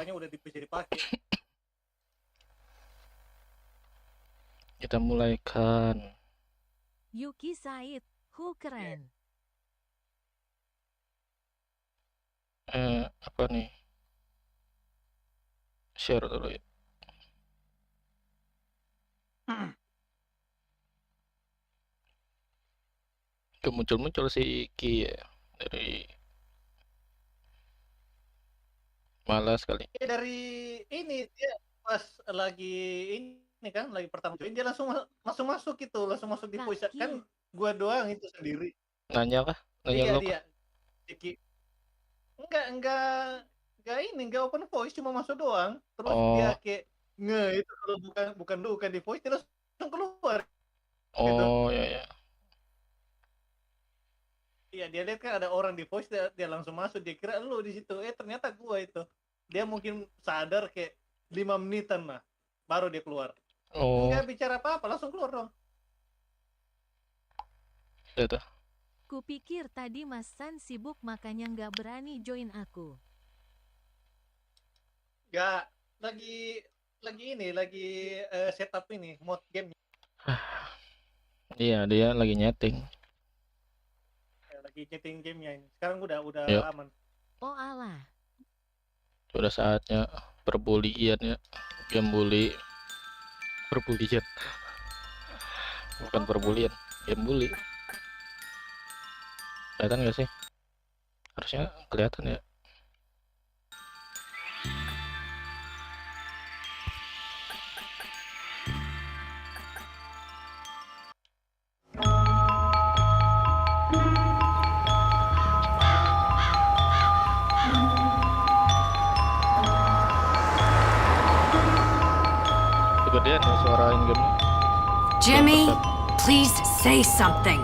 Soalnya udah bisa dipakai. Kita mulai kan. Yuki Said, keren. Apa nih? Share dulu ya. Muncul-muncul si Ki ya. Dari malas kali. Dari ini dia pas lagi ini kan lagi pertama join dia langsung masuk gitu, langsung masuk di voice kan gua doang itu sendiri. Nanya kah? Nanya Iya lu dia. Ki. Enggak open voice, cuma masuk doang. Terus dia kayak itu kalau bukan di voice dia langsung keluar. Gitu. Oh ya. Iya, dia lihat kan ada orang di voice, dia langsung masuk, dia kira lu di situ. Ternyata gua itu. Dia mungkin sadar kayak 5 menitan lah, baru dia keluar. Enggak bicara apa-apa, langsung keluar dong. Itu. Kupikir tadi Mas San sibuk makanya nggak berani join aku. Nggak, lagi setup ini, mod game. Iya, dia lagi nyeting. Lagi nyeting gamenya ini. Sekarang udah aman. Oh alah. Sudah saatnya perbulian ya. Game bully. Perbulian. Bukan perbulian, game bully. Kelihatan gak sih? Harusnya kelihatan ya. Kegedean ya suara in-game-nya. Jimmy, please say something.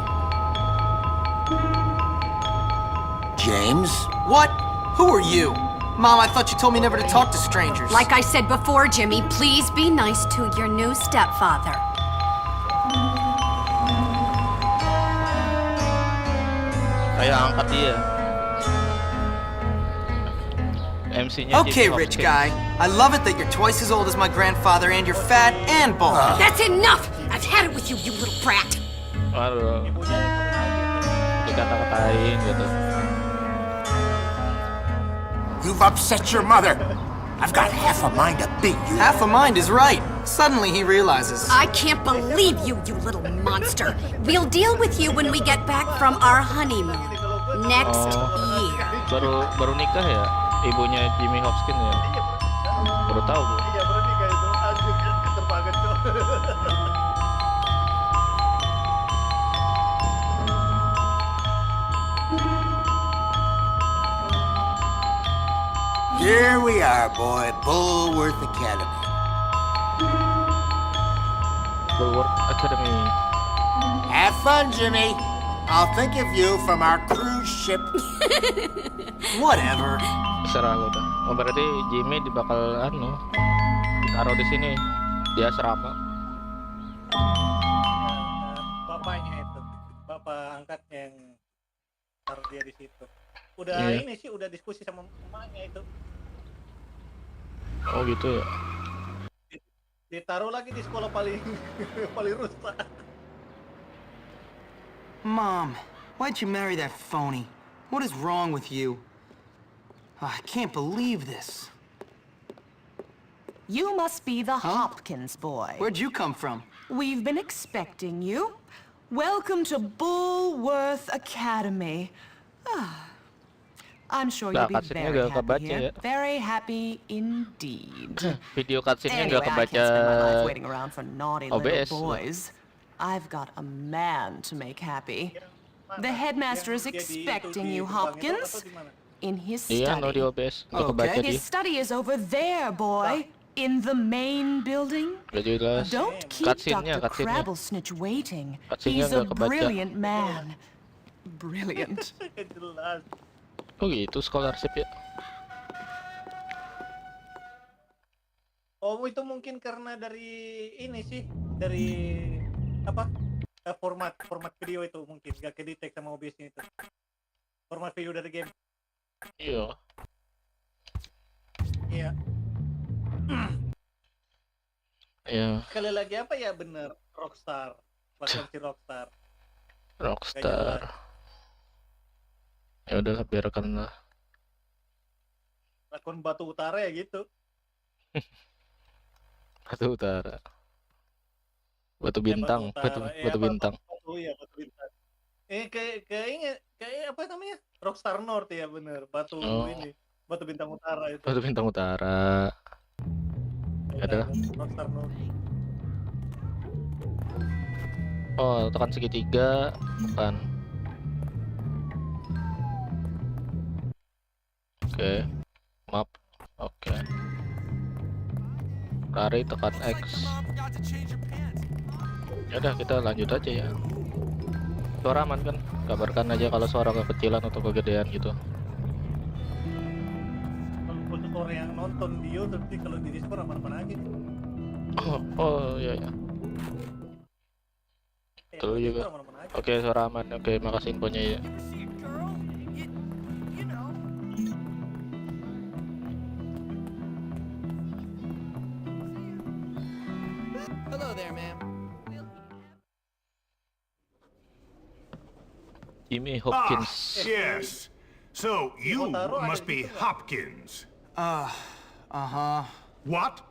James? What? Who are you? Mom, I thought you told me never to talk to strangers. Like I said before, Jimmy, please be nice to your new stepfather. Kayak angkat dia. MC-nya Okay, rich guy. I love it that you're twice as old as my grandfather and you're fat and bald. That's enough! I've had it with you, you little brat. Waduh. Dikata-katain gitu. You've upset your mother. I've got half a mind to beat you. Half a mind is right. Suddenly he realizes. I can't believe you, you little monster. We'll deal with you when we get back from our honeymoon. Next year. Baru nikah ya? Ibunya Jimmy Hopkins ya? Baru tahu gue. Iya, baru nikah itu. Anjir, keter banget kok. Here we are, boy. Bullworth Academy. Bullworth Academy. Have fun, Jimmy. I'll think of you from our cruise ship. Whatever. Serah lo dah. Oh, berarti Jimmy bakal ditaruh di sini di asrama. Bapaknya itu, bapak angkatnya yang taruh dia di situ. Udah ini sih, udah diskusi sama mamanya itu. Oh gitu ya. Ditaruh lagi di sekolah paling paling rusak. Mom, why'd you marry that phony? What is wrong with you? I can't believe this. You must be the Hopkins boy. Where'd you come from? We've been expecting you. Welcome to Bullworth Academy. I'm sure you'll be very happy here. Very happy indeed. Video cutscene-nya nggak Anyway, I can't kebaca spend my life waiting around for naughty OBS. little boys. I've got a man to make happy. The headmaster is expecting you, Hopkins, in his Iya, no di study. OBS. Nggak kebaca dia. His study is over there, boy. In the main building. Udah jelas. Don't keep Cutscene-nya. Dr. Crabblesnitch waiting. Cutscene-nya He's a nggak kebaca. brilliant man. Brilliant. Jelas. Oh gitu, scholarship ya. Oh, itu mungkin karena dari ini sih, dari apa? Format video itu mungkin gak kedetek sama OBS-nya itu. Format video dari game. Iya. Iya. Ya, Sekali lagi apa ya bener Rockstar. Bahkan si Rockstar. Rockstar. Ya udah biarkan lah. Lakon Batu Utara ya gitu. Batu Utara. Batu Bintang, batu Bintang. Iya, Batu Bintang. Kayak apa namanya? Rockstar North ya bener. Batu ini. Batu Bintang Utara itu. Batu Bintang Utara. Ada. Rockstar North. Oh, tekan segitiga, tekan. Oke. Map. Oke. Lari tekan X. Ya udah kita lanjut aja ya. Suara aman kan? Kabarkan aja kalau suara kekecilan atau kegedean gitu. Kalau untuk orang yang nonton video, tapi kalau di Discord aman-aman aja. Oh iya ya. Betul juga. Oke, suara aman. Oke, makasih infonya ya. Hello there, ma'am. Jimmy Hopkins. Yes. So you must be Hopkins. Uh-huh. What?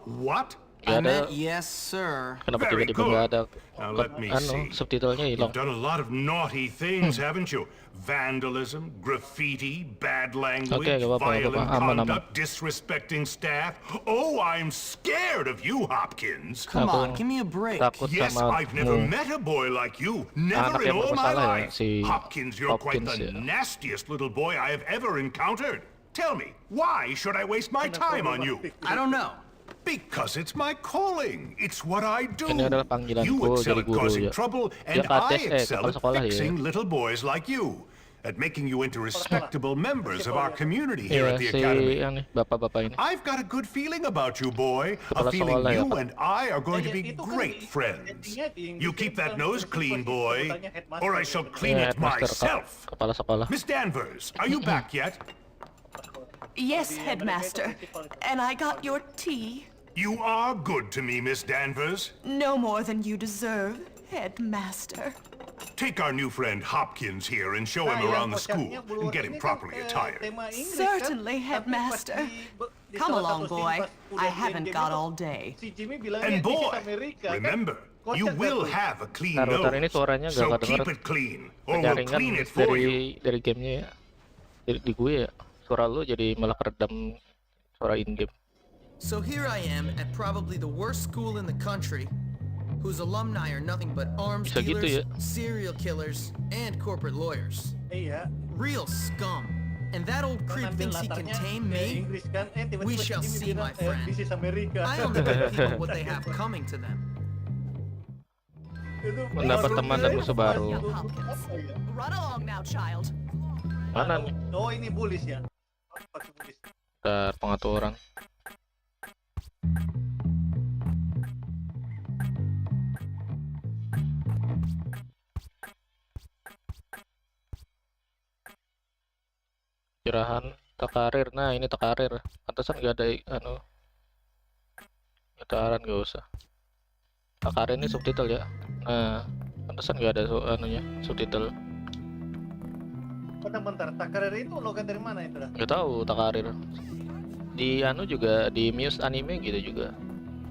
What? I Gak ada. meant yes, sir. Kenapa Very tiba-tiba nggak ada? Now let me see. Subtitlenya hilang. You've done a lot of naughty things, haven't you? Vandalism, graffiti, bad language, Okay, gak apa-apa, violent aman. conduct, disrespecting staff. Oh, I'm scared of you, Hopkins. Come Aku on, give me a break. Takut Yes, sama I've never met a boy like you. Anak Never yang in all my bermasalah ya, life. si Hopkins, you're quite Hopkins, the ya. nastiest little boy I have ever encountered. Tell me, why should I waste my time on you? I don't know. Because it's my calling. It's what I do. Ini adalah panggilanku You excel jadi at guru causing ya. trouble, Dia and I kades, excel kepala at sekolah ya. fixing little boys like you. At making you into respectable members of our community here Iya, at the si academy. yang nih, bapak-bapak ini. I've got a good feeling about you, boy. Kepala A feeling sekolah ya, you Pak. and I are going to be Itu kan great friends. You keep that nose clean, boy, or I shall Iya, clean it headmaster, myself. kepala sekolah. Miss Danvers, are you back yet? Yes, Headmaster. And I got your tea. You are good to me, Miss Danvers. No more than you deserve, Headmaster. Take our new friend Hopkins here and show him around the school and get him properly attired. Certainly, Headmaster. Come along, boy. I haven't got all day. And boy, remember, you will have a clean Bentar, ini nose, suaranya gak so kedengeran. keep it clean, or we'll Penyaringan clean it for you. dari gamenya ya. Di gue ya. Suara lu jadi malah keredam suara in-game. So here I am at probably the worst school in the country, whose alumni are nothing but arms Bisa gitu dealers, ya. serial killers, and corporate lawyers. Iya. Real scum. And that old creep thinks he can tame me? We shall see, my friend. I only give people what they have coming to them. Mendapat teman dan musuh baru. Hopkins. Run along now, child. Mana nih? Oh, ini bullies ya. Pakai bullies. Bentar, pengaturan. Istirahat takarir. Nah, ini takarir. Pantesan gak ada takaran, gak usah. Takarir ini subtitle ya. Nah, pantesan gak ada subtitle. Bentar, takarir itu logat dari mana itu dah? Gak tahu takarir. Di juga di Muse anime gitu juga.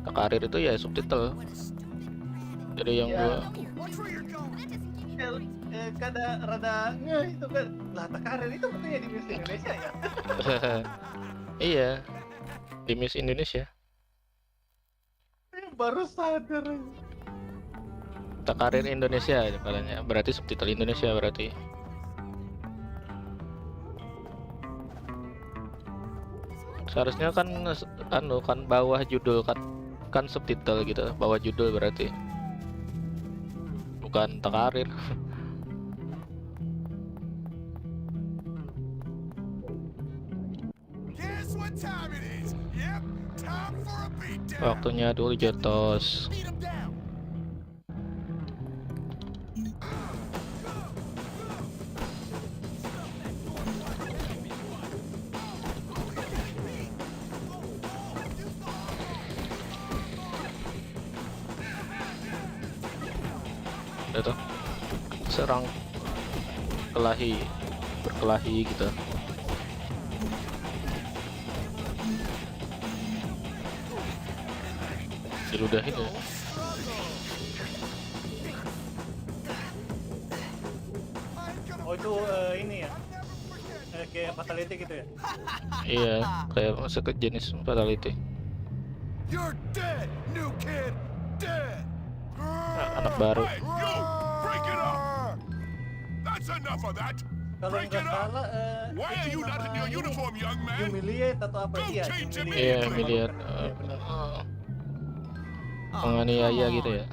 Takarir itu ya subtitle. Jadi yang gua Kada rada itu kan lah takarir itu bukannya di Miss Indonesia ya? iya. Di Muse Indonesia. Baru sadar. Takarir Indonesia ya katanya. Berarti subtitle Indonesia berarti. Seharusnya kan kan bawah judul kan subtitle gitu, bawah judul berarti. Bukan takarir. Guess what time it is? Yep, time for a beatdown. Waktunya dulu jotos. Beat 'em down. Itu serang berkelahi gitu. Diludahin ya. Oh itu ini ya, kayak fatality gitu ya. Iya, kayak masuk ke jenis fatality. You're dead, new kid. Dead. Anak baru. Hey, you! Break it up! That's enough of that! Kalau Break nggak it up! salah, Why are itu you not in nama your ini, uniform, young man? humiliate atau apa? Go Iya, change humiliate. Iya, humiliate. Iya, benar. Menganiaya gitu ya.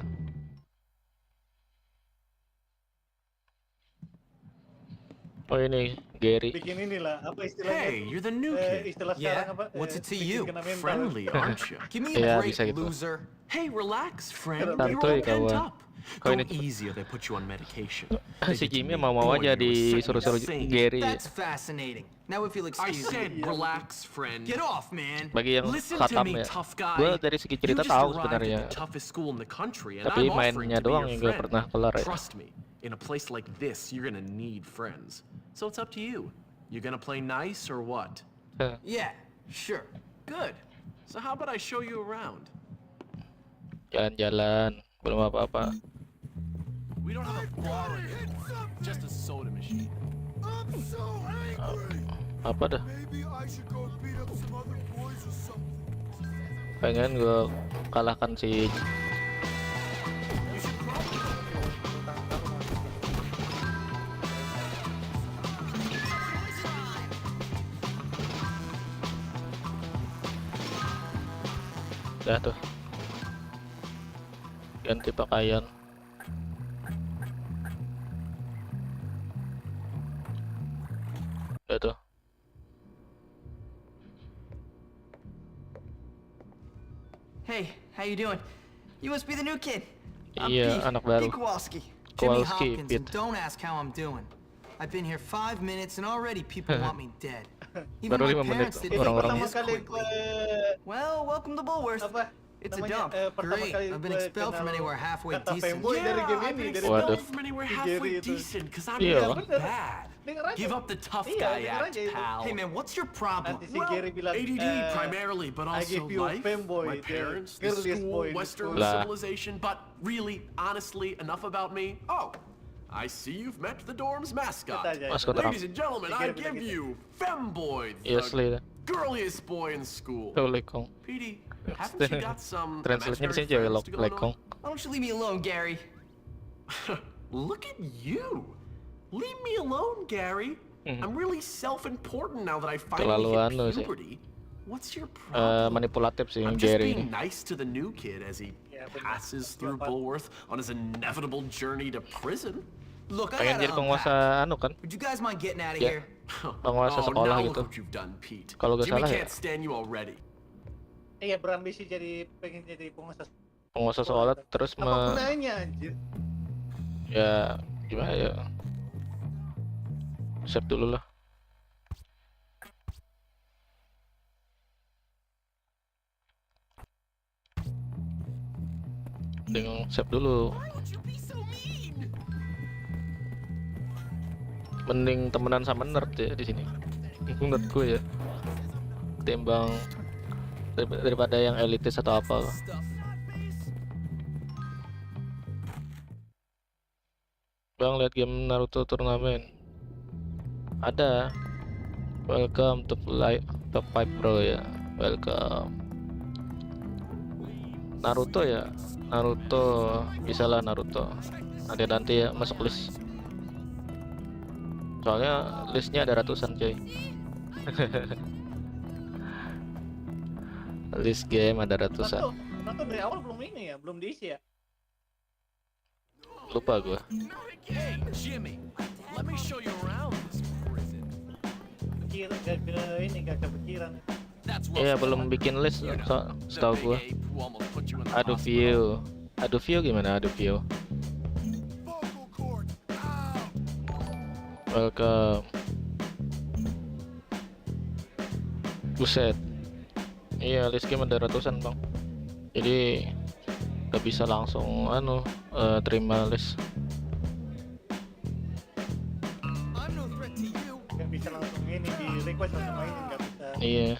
Oh ini Gary. Bikin inilah apa istilahnya? Hey, you're the new kid. Istilah Yeah, sekarang apa? what's it to bikin you? kena mental. Friendly, aren't you? Give me Yeah, a break, bisa gitu. loser. Hey, relax, friend. Santuy You're all pent kawan. up. Kau Go ini easy or they put you on medication. si Jimmy mau aja disuruh-suruh Gary. That's fascinating. Now if you'll I excuse said me. relax, friend. Get off, man. Bagi yang Listen to khatam me, ya. tough guy. Gue dari segi cerita You just tahu arrived sebenarnya. at the toughest school in the country, and Tapi I'm offering mainnya to be doang your yang gak friend. pernah kelar ya. Trust me, in a place like this, you're gonna need friends. So it's up to you. You gonna play nice or what? Yeah, sure. Good. So how about I show you around? Jalan-jalan, belum apa-apa. We don't have a bar anymore, just a soda machine. I'm so angry. Apa dah? Maybe I should go beat up some other boys or something. Pengen gue kalahkan si udah tuh. Ganti pakaian. Udah tuh. Hey, how you doing? You must be the new kid. I'm Iya, Pete, anak baru. Pete Kowalski. Jimmy Kowalski, Hopkins, and Pete. don't ask how I'm doing. I've been here 5 minutes and already people want me dead. Even Baru my 5 menit parents didn't Itu orang-orang think pertama this kali quickly. gue Well, welcome to Bullworth. apa? It's a namanya, dump. pertama Great. kali I've been gue expelled from kenal anywhere halfway kata decent. fanboy dari game I've ini, been dari Waduh. expelled from anywhere Si halfway Gary itu. decent, because I'm Iya. not Bener. bad. Denger aja. Give up the tough Iya, guy denger act, aja itu. pal. Hey man, what's your problem? Nanti si Well, Gary bilang ADD primarily, but I also give you life, fanboy, my the parents, the girliest school, boy in the Western school. Lah. civilization, but really, honestly, enough about me. Oh, I see you've met the dorm's mascot. Kata aja. Maskot apa? Ladies and gentlemen, Si I Gary bilang give gitu. you Femboy, Iya, the asli dah. girliest boy in school. Tuh lekong. Petey, haven't you got some Translate-nya di sini imaginary juga friends to go lekong. Why don't you leave me alone, Gary? Look at you. Leave me alone, Gary. I'm really self-important now that I finally Terlalu anu hit sih. puberty. What's your problem? Manipulatif sih I'm just Gary being ini. nice to the new kid as he Ya, benar. passes through Bullworth on his inevitable journey to prison. Look, I Pengen gotta jadi penguasa unpack. anu kan? Would you guys mind getting out of Ya. here? Penguasa sekolah now gitu. look what you've done, Pete. Kalau gak Jimmy salah ya. can't stand you already. Iya, berambisi pengen jadi penguasa. Penguasa sekolah terus Apa gunanya anjir? ya gimana ya? Save dulu lah. Dengan save dulu. Mending temenan sama nerd ya di sini. Menurut gue ya. Ketimbang daripada yang elitis atau apa. Bang, lihat game Naruto turnamen. Ada. Welcome to Top 5 Pro ya. Welcome. Naruto ya. Naruto, bisa lah Naruto. Nanti ya masuk list. Soalnya listnya ada ratusan coy. List game ada ratusan. Naruto dari awal belum ini ya, belum diisi ya. Lupa gua. Hey, Jimmy, let me show you around this prison. Gak kepikiran. That's Iya, belum bikin list setahu gua. Adu view. Adu view gimana adu view? Vocal cord. Ow. Welcome. Buset. Iya, list game ada ratusan, Bang. Jadi gak bisa langsung terima list. Iya,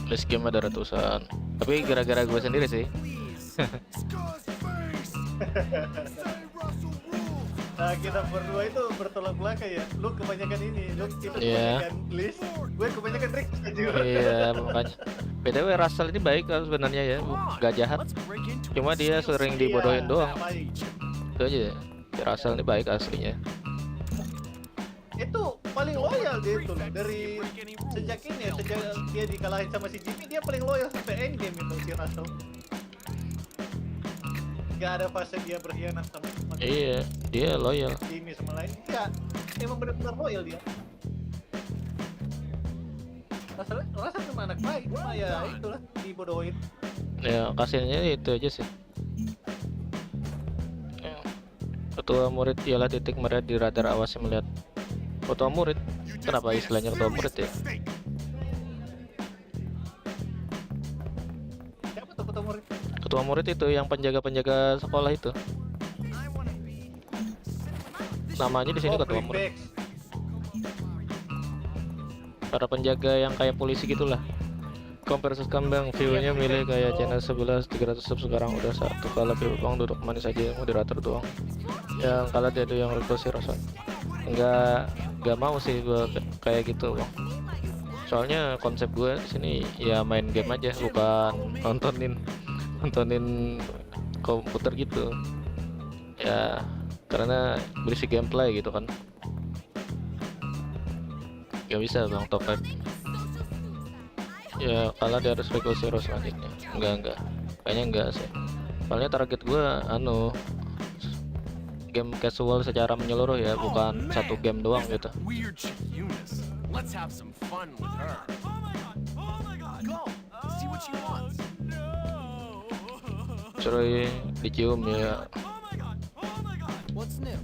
list game ada ratusan. Tapi gara-gara gue sendiri sih. Nah, kita berdua itu bertolak belakang ya. Lu kebanyakan ini, lu itu Iya. kebanyakan list, gue kebanyakan Rick aja. Iya, makanya. BTW Russell ini baik kan sebenarnya ya, gak jahat. Cuma dia sering dibodohin doang. Itu aja. Si Russell ini baik aslinya. Itu paling loyal dia itu dari sejak ini ya, sejak dia dikalahin sama si Jimmy, dia paling loyal sampai endgame itu si Russell. Gak ada fase dia berkhianat sama Iya, dia loyal. Jimmy sama lain. Iya, emang benar-benar loyal dia. Russell cuma anak baik, cuma ya itulah dibodohin. Ya, kasihannya itu aja sih. Ya. Ketua murid ialah titik merah di radar awasi melihat. Ketua murid? Kenapa istilahnya ketua murid ya? Siapa tuh ketua murid? Ketua murid itu yang penjaga-penjaga sekolah itu. Namanya di sini ketua murid. Para penjaga yang kayak polisi gitulah. Versus kambang, view-nya milih kayak channel 11 300 sub sekarang udah satu. Kalau view bang duduk manis aja, moderator doang. Yang kalah dia tuh yang request si Rosan. Enggak mau sih gua kayak gitu bang. Soalnya konsep gue di sini ya main game aja, bukan nontonin komputer gitu. Ya karena berisi gameplay gitu kan. Gak bisa bang top 5. Ya kalah dia harus request hero selanjutnya. Enggak kayaknya enggak sih. Soalnya target gua game casual secara menyeluruh ya, bukan satu game doang gitu. Weird chick Eunice. Let's have some fun with her. Go. See what she wants. Cuy dicium ya. What's new?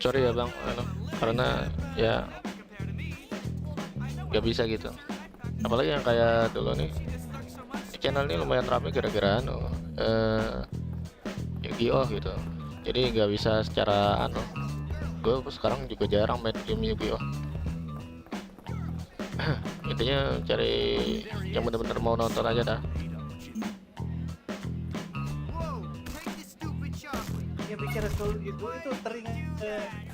Sorry ya bang, karena ya gak bisa gitu. Apalagi yang kayak dulu nih, channel ini lumayan ramai gara-gara Yu-Gi-Oh gitu. Jadi nggak bisa secara gue sekarang juga jarang main game Yu-Gi-Oh. Intinya cari yang bener-bener mau nonton aja dah. Yang bicara soal itu teringat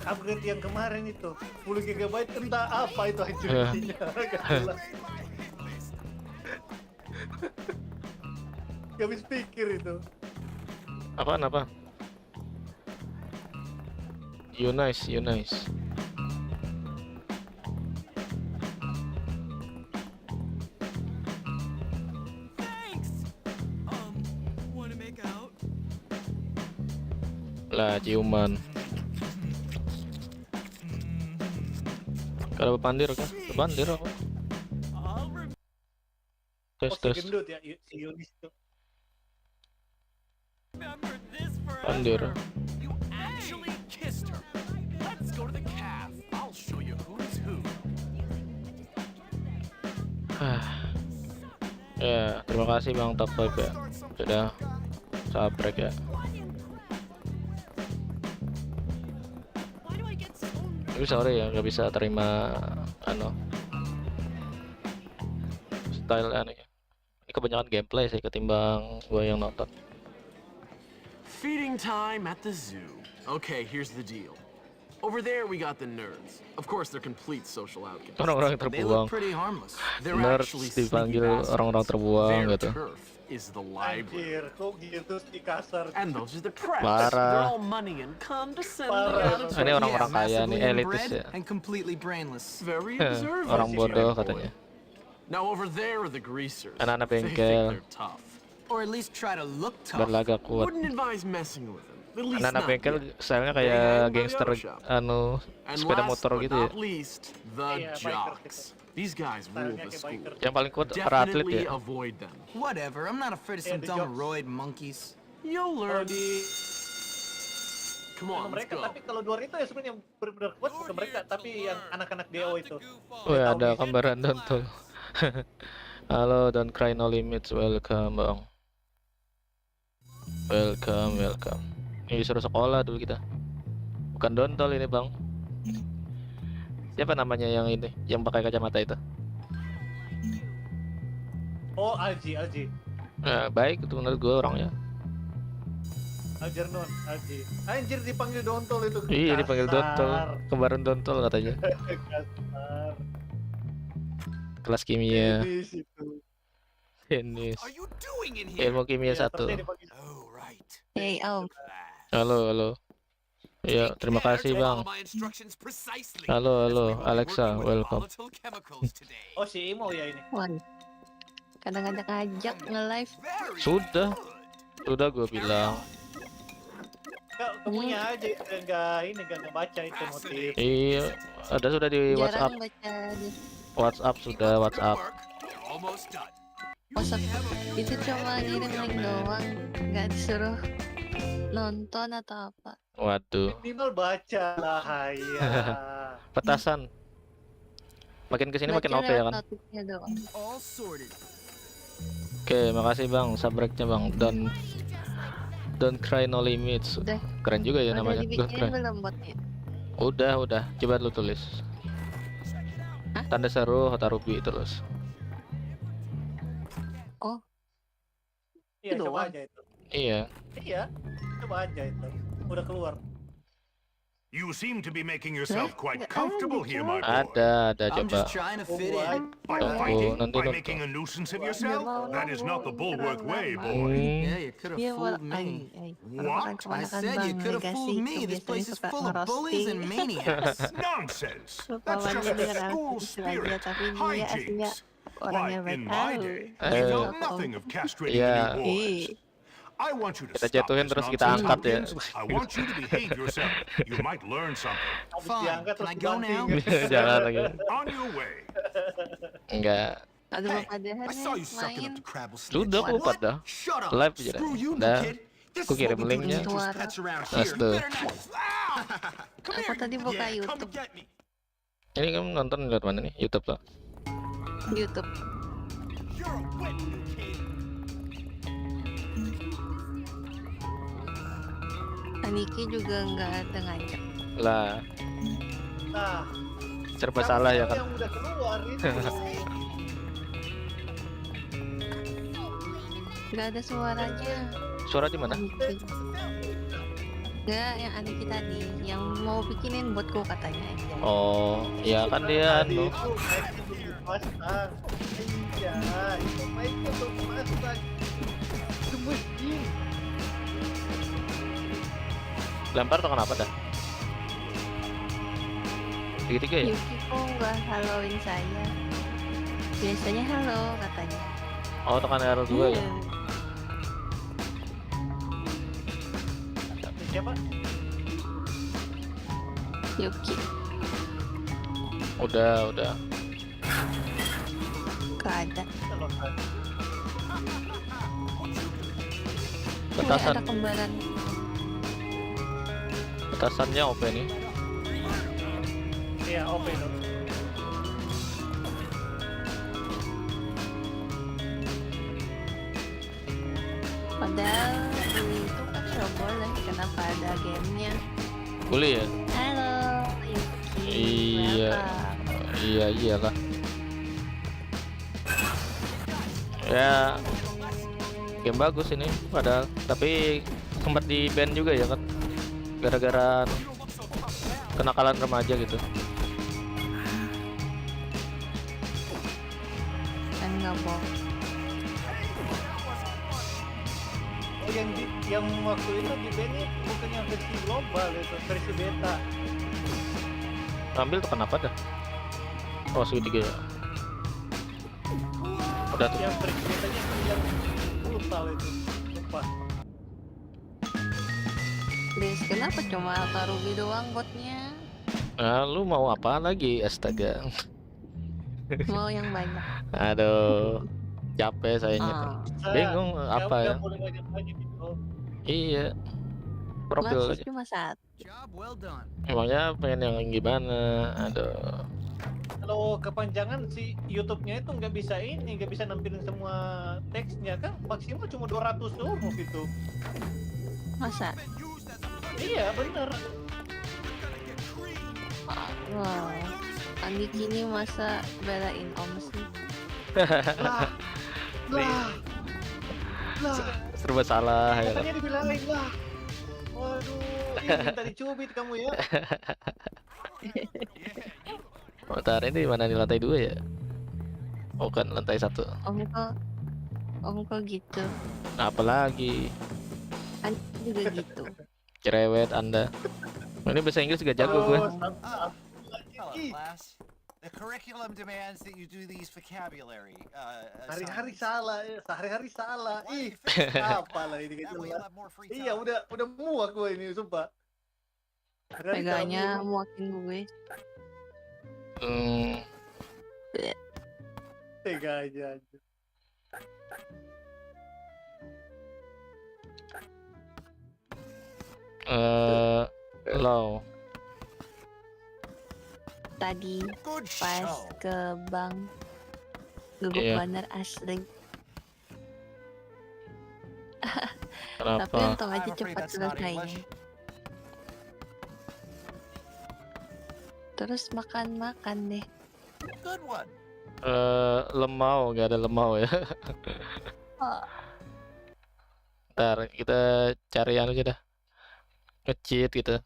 upgrade yang kemarin itu 10 GB entah apa itu hancurnya. Gak habis pikir itu. Apaan apa? Eunice. Wanna make out? Lah ciuman. Kalau pandir kan? Pandir apa? Tes Si gendut ya si Yunis itu. Pandir. You actually kissed her. Let's go to the caf. I'll show you who's who. Ya, terima kasih Bang Top 5 ya. Sudah sabrek ya. Tapi sorry ya, nggak bisa terima style aneh. Ini kebanyakan gameplay sih ketimbang gue yang nonton. Feeding time at the zoo. Okay, here's the deal. Over there we got the nerds. Of course they're complete social outcasts. Orang-orang yang They terbuang. look pretty harmless. They're Nerds actually dipanggil sneaky bastards. orang-orang terbuang Their gitu. turf is the library. Anjir, kok gitu di kasar. And those are the preps. Parah. They're all money and condescending Parah. attitudes. Ini orang-orang kaya massively nih, elitis inbred ya. and completely brainless. Very observant. Orang bodoh katanya. Now over there are the greasers. Anak-anak They think bengkel. they're tough. Or at least try to look tough. Berlagak kuat. Wouldn't advise messing with them. At least Anak-anak not bengkel yet. stylenya They hang kayak by the gangster auto shop. And sepeda last motor but gitu ya. not least, the Iya, bikers jocks. These guys rule Stylenya the kayak school. biker. Yang paling kuat para atlet Definitely ya. avoid them. Whatever, I'm not afraid of Yeah, some the dumb jocks. roid monkeys. You'll Kalau learn. di Come sama on, let's mereka, go. tapi kalau luar itu ya sebenarnya yang benar-benar kuat bukan mereka, tapi yang anak-anak DO itu. Oh ya, ada gambaran Dontol. Halo, Don't Cry No Limits, welcome bang. Welcome. Ini disuruh sekolah dulu kita. Bukan Dontol ini bang. Siapa namanya yang ini, yang pakai kacamata itu? Oh, Alji. Baik itu menurut gue orangnya. Algernon, Alji. Anjir dipanggil Dontol itu. Iya dipanggil Dontol, kembaran Dontol katanya. Kasar. Kelas kimia. Tenis itu. Tenis. Are you doing in here? Ilmu kimia 1. Terusnya dipanggil Oh, right. Hey, Om. Halo. Iya, terima kasih bang. Halo, Alexa, welcome. Oh si Imo ya ini. Wan. Kadang ngajak nge-live. Sudah gue bilang. Kamunya aja enggak ngebaca itu motif. Iya, ada sudah di WhatsApp. Jarang baca di WhatsApp sudah WhatsApp. WhatsApp. Itu cuma ngirim link doang. Nggak disuruh nonton atau apa. Waduh. Minimal baca lah ya. Petasan. Makin kesini makin OP ya kan. Notifnya doang. Oke, makasih bang. Subreknya bang. Don't cry no limits. Udah. Keren juga ya Udah namanya. Don't dibikinin cry. belum botnya? Udah. Coba lu tulis. Hah? Tanda seru Hotarubi terus. Oh, Iya, Itu coba doang. aja itu. Iya. Iya, coba aja itu. Udah keluar. You seem to be making yourself quite Nggak comfortable ada, here, my boy. Ada I'm coba. just trying to Oh, fit in. By Tunggu, fighting, nanti by nonton. making a nuisance of yourself? That is not the bulwark way, boy. Yeah, you could have Iya, fooled me. What? I said you could have fooled me. This place is full of bullies and maniacs. Nonsense! Lupa That's just banget dengan school istilahnya, spirit. tapi dia aslinya Hijinks. orang Why, yang in baik my tahu. day, we thought nothing of castrating Yeah. any boys. I want you to Kita stop jatuhin this terus kita nonsense, angkat ya. Hopkins. I want you to behave yourself. You might learn something. Habis Fine, diangkat can terus I go now? dibanting. Jangan lagi. On your way. Enggak. Aduh, Hey, Bapak Dehan I saw you nih sucking main. up to Crabble Snitch. Sudah What? kupat dah. Shut up. Live aja dah. Screw you, Dah. new kid. This Aku is kirim what we do to linknya. teachers' pets around Nas here. tuh. Better not- Come Aku here. tadi buka Yeah, come YouTube. get me. Ini kamu nonton lewat mana nih? YouTube tuh. YouTube. You're a wit, new kid. Aniki juga nggak ada ngajak. Lah, Nah, serba kamu salah ya kan. yang udah keluar itu. Nggak ada suaranya. Suara di mana? Aniki. Nggak, yang Aniki tadi. Yang mau bikinin buatku katanya. Oh, ya kan dia Tadi anu. itu mic-nya belum dipasang. Iya, itu mic-nya belum dipasang. Itu mesin. Lempar atau kenapa dah? Tiga-tiga ya? Yuki kok nggak haloin saya? Biasanya halo katanya. Oh, tekan R2 ya? Iya. Siapa? Yuki. Udah. Nggak ada. Petasan. Ada kembaran. Petasannya OP nih. Iya, OP dong. Padahal itu kan nggak boleh. Kenapa ada gamenya? Boleh ya? Halo, Yuki. Iya. Welcome. Iya, iyalah. Ya, game bagus ini padahal, tapi sempat di ban juga ya kan, gara-gara kenakalan remaja gitu. Kan nggak boleh. Oh, yang waktu itu di band bukan yang versi global itu, versi beta. Ambil tuh kenapa dah? Oh, segitiga ya. Udah tuh. Yang versi betanya itu yang brutal itu. Lupa. Please, kenapa cuma Altarubi doang botnya? Nah, lu mau apa lagi? Astaga. Mau yang banyak. Aduh, capek sayanya. Ah. Bingung apa ya? Boleh banyak-banyak gitu. Iya. Profil Masih aja. cuma satu. Job well done. Emangnya pengen yang gimana? Aduh. Kalau kepanjangan si YouTube-nya itu nggak bisa nampilin semua teksnya kan, maksimal cuma 200 huruf itu. Masa? Iya bener. Wow. Andi kini masa belain Om sih? Serba salah ya. Katanya dibilangin lah. Waduh, ini minta dicubit kamu ya. Bentar, ini mana di lantai 2 ya? Oh kan lantai 1. Om kok gitu? Apalagi Andi juga gitu. cerewet Anda. Ini bahasa Inggris juga jago gue. Hello, class. The curriculum demands that you do these vocabulary. Hari-hari salah, sehari-hari salah. Ih, apa lah ini That way kecil. you'll have more free time. Iya, udah muak gue ini, sumpah. Hari-hari salah Peganya mulu. muakin gue. Tega aja. Low. Tadi Good pas show. ke bank guguk Iya. bener asli. Tapi Kenapa? untung aja I'm afraid cepat that's not selesainya. English. Terus makan deh. Good one. Lemau, gak ada lemau ya. Oh. Ntar kita cari anu aja dah. Nge-cheat gitu.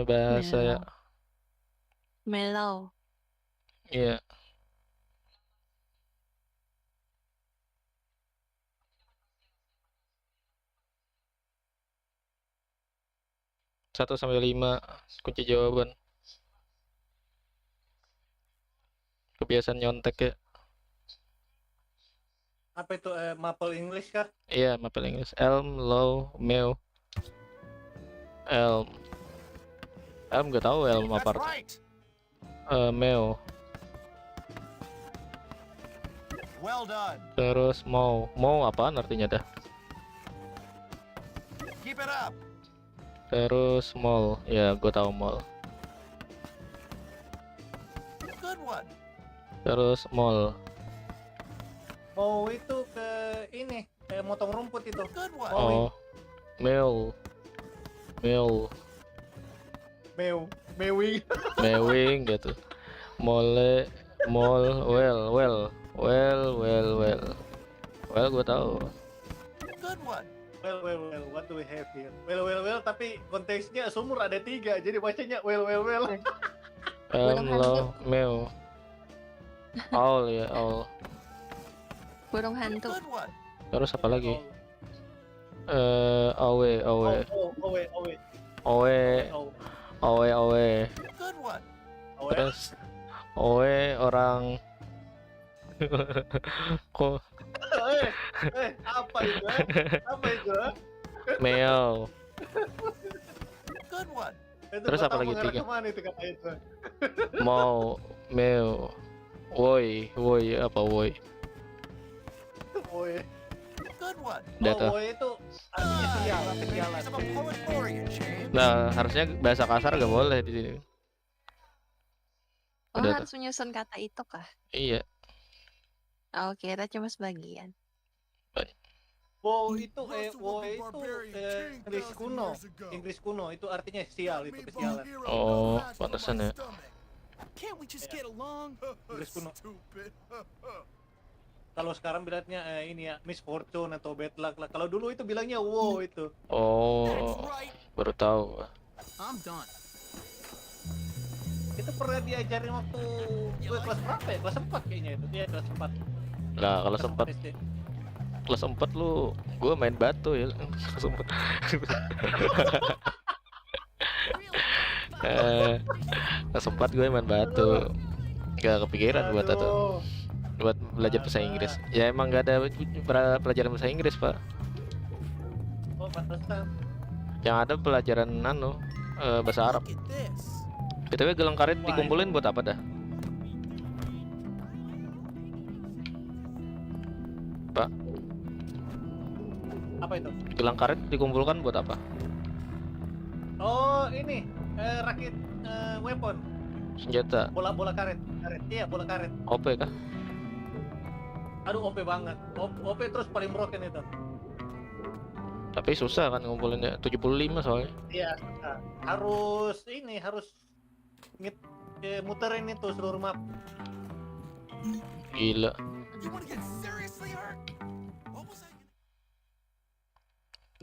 Bahasa ya. Melau. Iya. Satu sampai 5 kunci jawaban. Kebiasaan nyontek ya. Apa itu Maple English kah? Iya, Maple English. Elm, low, mew. Elm. Elm gak tahu elm That's apa. right. Mew. Well done. Terus mau. Mau apaan artinya dah? Keep it up. Terus mall. Ya, gue tahu mall. Good one. Terus mall. Mau itu ke ini, motong rumput itu. Good one. Oh. Mew. Mew. Mewing. Mewing gitu. Mole. Mall. Well. Well, gue tahu. Good one. Well, what do we have here? Well, tapi konteksnya sumur ada 3, jadi bacanya well. Elm, low, mew. Owl ya, owl. Burung hantu. Good one. Terus apa lagi? Owe. Owe. Good one. Terus Owe orang kok Apa itu? meow. Good one. Terus apa lagi 3? Kemana itu kata itu? Mau, meow. Woi, apa woi? Owe. Good one. Data. Owe itu artinya sial, kesialan. Because I'm a poet laureate, James. Nah, harusnya bahasa kasar gak boleh di sini. Oh, Udah harus menyusun kata itu kah? Iya. Oh, kira cuma sebagian. Wow itu Inggris kuno itu artinya sial, itu kesialan. Oh, pantesan ya. Can't we just get along? Inggris kuno. Kalau sekarang bilangnya ini ya misfortune atau bad luck lah. Kalau dulu itu bilangnya wow itu. Oh, baru tahu. I'm done. Itu pernah diajarin waktu gue kelas berapa ya? Kelas 4 kayaknya itu. Iya, kelas 4. Nah, kalau sempat SD. kelas 4 lu gue main batu ya. Kelas 4. Kelas 4 gue main batu. Gak kepikiran buat atau buat belajar bahasa Inggris. Ya emang gak ada pelajaran bahasa Inggris, Pak. Oh, pantesan. Yang ada pelajaran bahasa Arab. Look at this. BTW gelang karet dikumpulin buat apa dah? Pak, Apa itu? gelang karet dikumpulkan buat apa? Oh, ini rakit weapon. Senjata. Bola karet. Iya, bola karet. OP kah? Aduh, OP banget. OP terus paling broken itu. Tapi susah kan ngumpulinnya 75 soalnya. Iya, harus muterin itu seluruh map. Gila.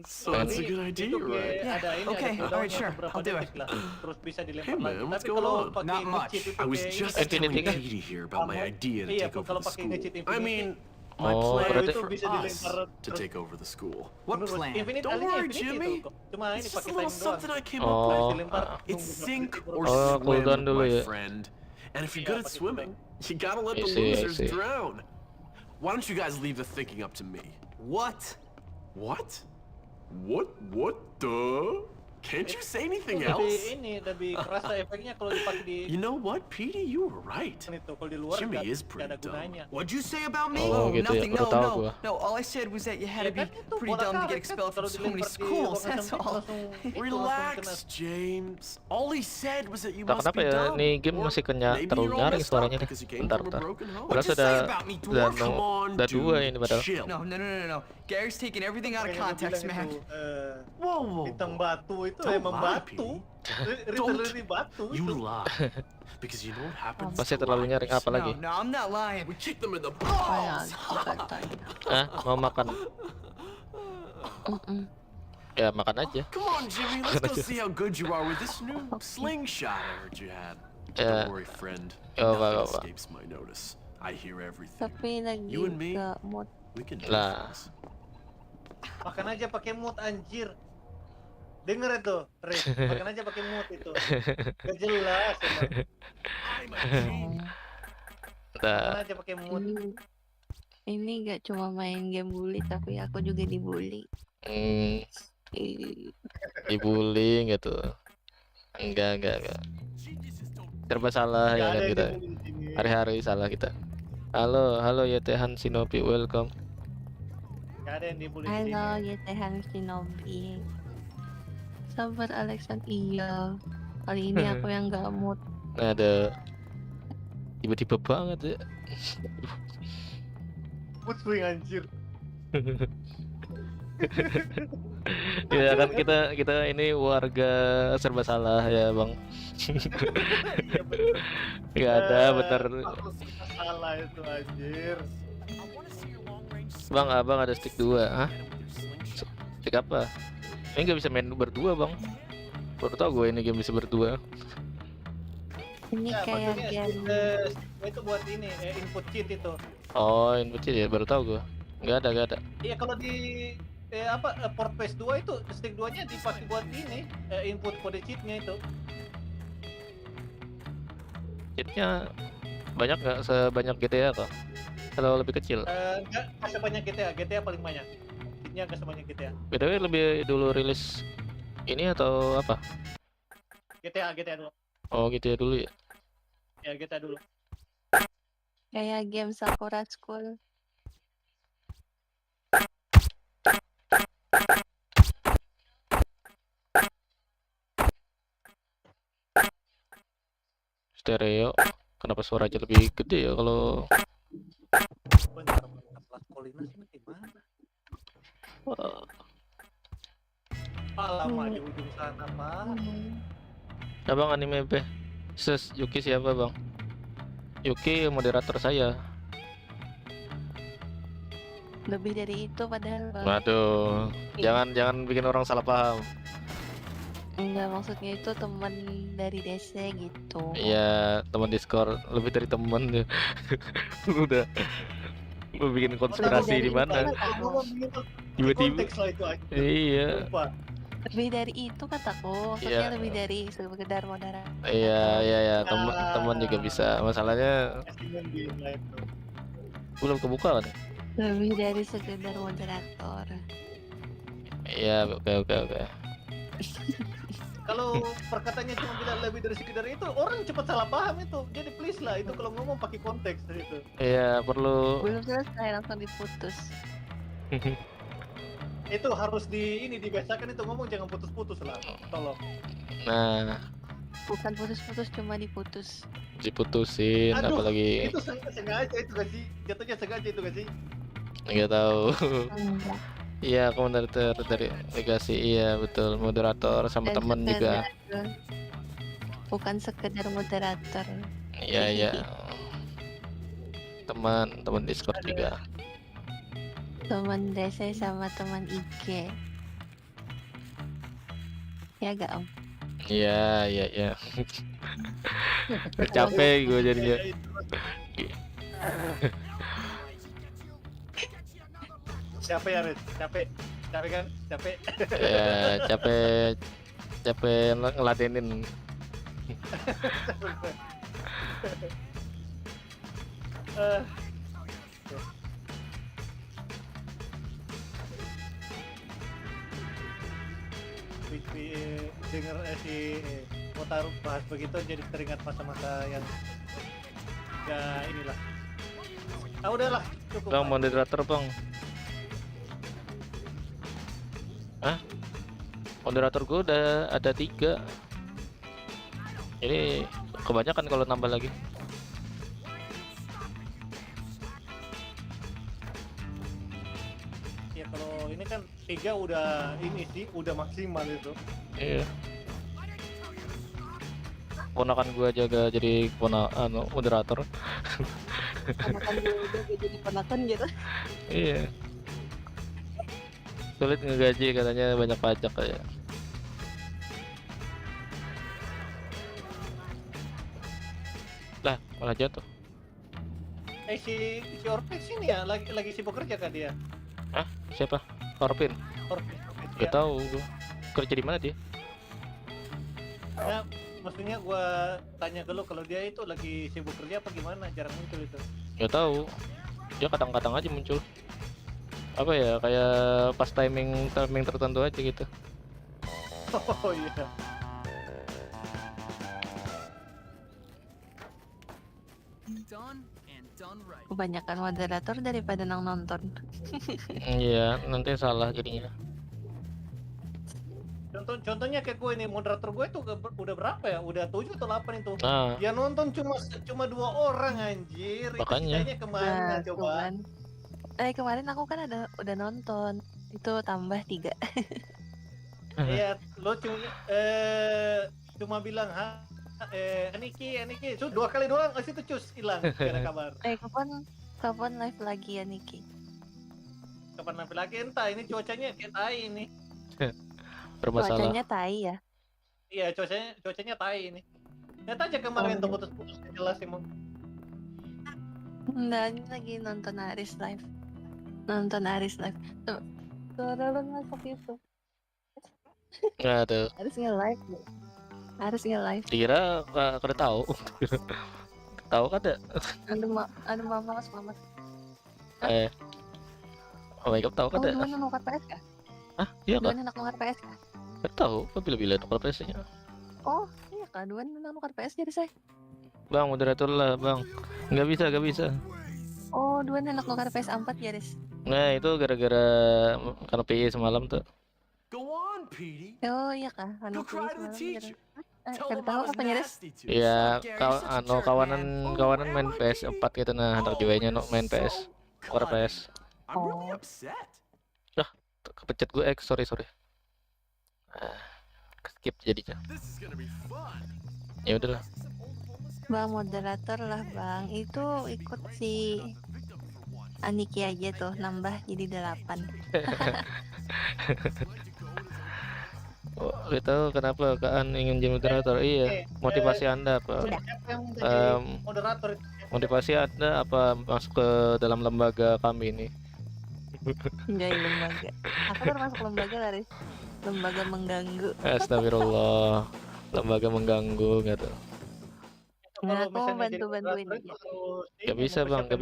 So that's a good idea, right? Yeah, okay, alright, sure, I'll do it. Terus bisa Hey dilempar lagi. man, what's Tapi going kalau on? pakai Not much. nge-cheat itu I was kayak just ini, telling Infinity. Katie here about my idea to Iya, take over kalau the pakai school. nge-cheat I Infinity, mean, my Oh, plan berarti- is for Bisa us dilempar to terus. take over the school. What Menurut plan? Infinite Don't alinya worry, Infinity Jimmy. itu kok. Cuma ini It's just pakai a little time doang. something I came Oh, up with. Dilempar, It's nunggu sink berapa or detik. Oh, swim, cooldown dulu my ya. friend. And if you're Iya, good at pakai swimming, you gotta let I the see, I losers see. drown. Why don't you guys leave the thinking up to me? What? What? What the? Can't you say anything Itu lebih else? ini lebih kerasa efeknya kalau dipakai di You know what, Petey? You were right. itu. Kalau di luar Jimmy nggak is nggak pretty ada dumb. gunanya. What'd you say about me? Oh, gitu ya, nothing. baru No, tahu no, gua. no. All I said was that you had Ya to be kan itu pretty bola dumb to karet get kan, expelled kalau from so many dilempar di schools. ruangan That's samping all. langsung itu, langsung kena. Relax, James. All he said was that you Entah must kenapa be ya, dumb. nih game Or masih maybe terlalu you're all nyaring messed suaranya up nih. because you came Bentar, from a bentar. broken home. Padahal What'd you sudah say about me, dwarf? Come on, udah dua dude. ini padahal. Chill. No. Gary's taking everything out of Makanya gua context, bilang man. itu, Whoa. bintang batu itu Don't emang lie, batu. Don't. Literally batu. You itu. lie. Because you know what happens Masih to terlalu nyaring liars? apa lagi? No, I'm not lying. We kick them in the Kaya, balls. Ah, mau makan? Ya makan aja. Come on, Jimmy. Let's go see how good you are with this new slingshot I heard you had. Yeah. Don't worry, friend. Oh, Nothing apa. escapes my notice. I hear everything. Tapi lagi You and me? gak mood. We can do Lah. this. Makan aja pakai mood anjir. Denger itu, Rick. Makan aja pakai mood itu. Gak jelas emang. Nah, Makan aja pakai mood. Ini gak cuma main game bully, tapi aku juga dibully. dibully gitu. Enggak. Serba salah ya Gak kan ada kita. yang dibully di sini. Hari-hari salah kita. Halo ya Tehan Shinobi, welcome. Gak ada yang dibully di sini. Halo, Yetehan Shinobi. Sabar Alexan, iya. Kali ini aku yang gak mood. Ada tiba-tiba banget ya. Mood swing anjir. Ya kan kita ini warga serba salah ya bang. Iya bener. Gak ada bener. Aku suka salah itu anjir. Bang, abang ada stick 2. Hah? Stick apa? Ini nggak bisa main berdua bang. Baru tau gue ini game bisa berdua. Ini Ya, kayak maksudnya game. itu buat ini input cheat itu. Oh, input cheat ya, baru tau gue. Nggak ada. Iya kalau di port PS2 itu stick 2-nya dipakai buat ini input kode cheatnya itu. Cheatnya banyak nggak sebanyak GTA kok? Kalau lebih kecil. Enggak sebanyak GTA paling banyak. Cheatnya enggak sebanyak GTA. BTW lebih dulu rilis ini atau apa? GTA dulu. Oh gitu ya dulu ya. Ya GTA dulu. Kayak game Sakura School. Stereo. Kenapa suaranya lebih gede ya kalau? Bentar, Kolina sini di mana? Lama di ujung sana, Pak. Abang anime B. Yuki siapa bang? Yuki moderator saya. Lebih dari itu padahal Bang. Waduh, jangan bikin orang salah paham. Enggak, maksudnya itu teman dari DC gitu. Iya, teman Discord, lebih dari teman ya. Udah, lu bikin konspirasi di mana? Tiba-tiba. Konteks lah itu aja. Iya. Lupa. Lebih dari itu kataku, maksudnya lebih dari sekedar moderator. Iya, teman juga bisa. Masalahnya Estimate di lain tuh. belum kebuka kan? Lebih dari sekedar moderator. Iya, oke. Kalau perkataannya cuma bilang lebih dari sekedar itu, orang cepat salah paham itu. Jadi please lah, itu kalau ngomong pakai konteks itu. Iya, perlu. Belum selesai langsung diputus. Itu harus dibiasakan itu ngomong jangan putus-putus lah, tolong. Nah, Bukan putus-putus, cuma diputus. diputusin Aduh, apalagi itu sengaja itu gak sih? Jatuhnya sengaja itu gak sih? nggak tahu. Enggak. Iya, moderator dari dikasih, iya betul, moderator sama Dan temen juga. sekedar, bukan sekedar moderator. Iya iya. Teman Discord juga. Teman DC sama teman IG. Ya gak Om? Iya iya iya. Capek gue jadinya. Capek ya, Riz? Capek kan? Capek. Ya capek ngeladenin. Dengar si Motaro bahas begitu jadi teringat masa-masa yang ya inilah. Ah udahlah, cukup. Bang moderator bang. Hah? Moderator gue udah ada 3. Ini kebanyakan kalau nambah lagi. Ya kalau ini kan 3 udah ini sih, udah maksimal itu. Iya. Ponakan gue jaga jadi moderator. Ponakan gue udah jadi ponakan gitu. Iya. Sulit ngegaji katanya, banyak pajak kayak. Lah, malah jatuh. Si Orpheus ini ya lagi sibuk kerja kan dia? Hah? Siapa? Orpin? Orpheus Gak tahu gua. Kerja di mana dia? Ya, maksudnya gua tanya ke lu kalau dia itu lagi sibuk kerja apa gimana, jarang muncul itu. Gak tahu. Dia kadang-kadang aja muncul. Apa ya, kayak pas timing tertentu aja gitu. Oh iya. Kebanyakan moderator daripada nonton. Iya, nanti salah jadinya. Contohnya kayak gue nih, moderator gue itu udah berapa ya? Udah 7 atau 8 itu. Nah, Ya nonton cuma 2 orang anjir. Makanya. Itu sisanya kemana coba? Kemarin aku kan udah nonton. Itu tambah 3. Iya, lo cuma bilang Aniki, so 2 kali doang, itu cus hilang, gak ada kabar. Kapan live lagi ya Niki? Kapan live lagi entah, ini cuacanya kayak tai ini. bermasalah. Cuacanya tai ya? Iya, cuacanya tai ini. Lihat aja kemarin tuh putus-putus jelas emang. Enggak, ini lagi nonton Aris live. Tuh, suara lu masuk YouTube. Nggak tuh. Harus nge-live. Dikira kada tahu. Tahu kada? Ada mama selamat. Oh my god, tahu kada? Dua nukar PS kah? Hah? Iya Dua kah? nukar PS kah? Kada tahu, kok bila-bila tukar PS-nya. Oh, iya kah? Dua nukar PS jadi saya. Bang, moderator lah, Bang. Nggak bisa. Oh, dua nukar PS 4 ya, Riz. Nah, itu gara-gara karena PI semalam tuh. Go on, Petey. Oh, iya kah? Go cry to the teacher. Tell Kada him I tahu was apa Riz? nasty to. Ya, Gary's such a jerk, kawanan man. main PS4 gitu, nah anak ceweknya main PS. Tukar PS. I'm really upset. Kepencet gue sorry. Skip jadinya. This is gonna be fun. Ya udahlah. Bang moderator lah, Bang. Itu ikut si Aniki aja tuh, nambah jadi 8. Oh, lu tahu kenapa Kaan ingin jadi moderator? Iya, motivasi Anda apa? Moderator Motivasi Anda apa masuk ke dalam lembaga kami ini? Enggak, lembaga. Aku termasuk lembaga lah, Riz. Lembaga mengganggu. Astagfirullah. Lembaga mengganggu gitu. Nah, aku mau bantu-bantuin aja. Gak bisa bang, gak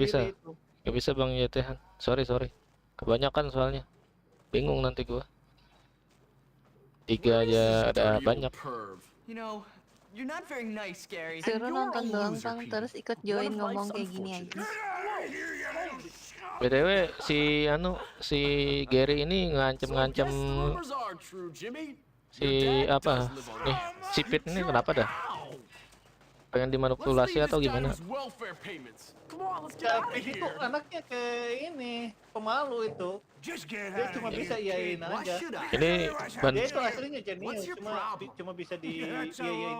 bisa bang ya Tehan. Sorry. Kebanyakan soalnya. Bingung nanti gua. 3 aja ada banyak. You know, you're not very nice, Gary. Suruh nonton doang, Bang, terus ikut join ngomong kayak gini aja. BTW si Gary ini ngancem si apa nih, si Pit ini kenapa dah? pengen dimanipulasi atau gimana? welfare payments. Come on, let's get Ya, out of Pig itu here. anaknya ke ini pemalu itu. Dia cuma bisa iyain Why aja. should I? Ini ban Dia itu aslinya jenius, What's your problem? cuma bisa diiyain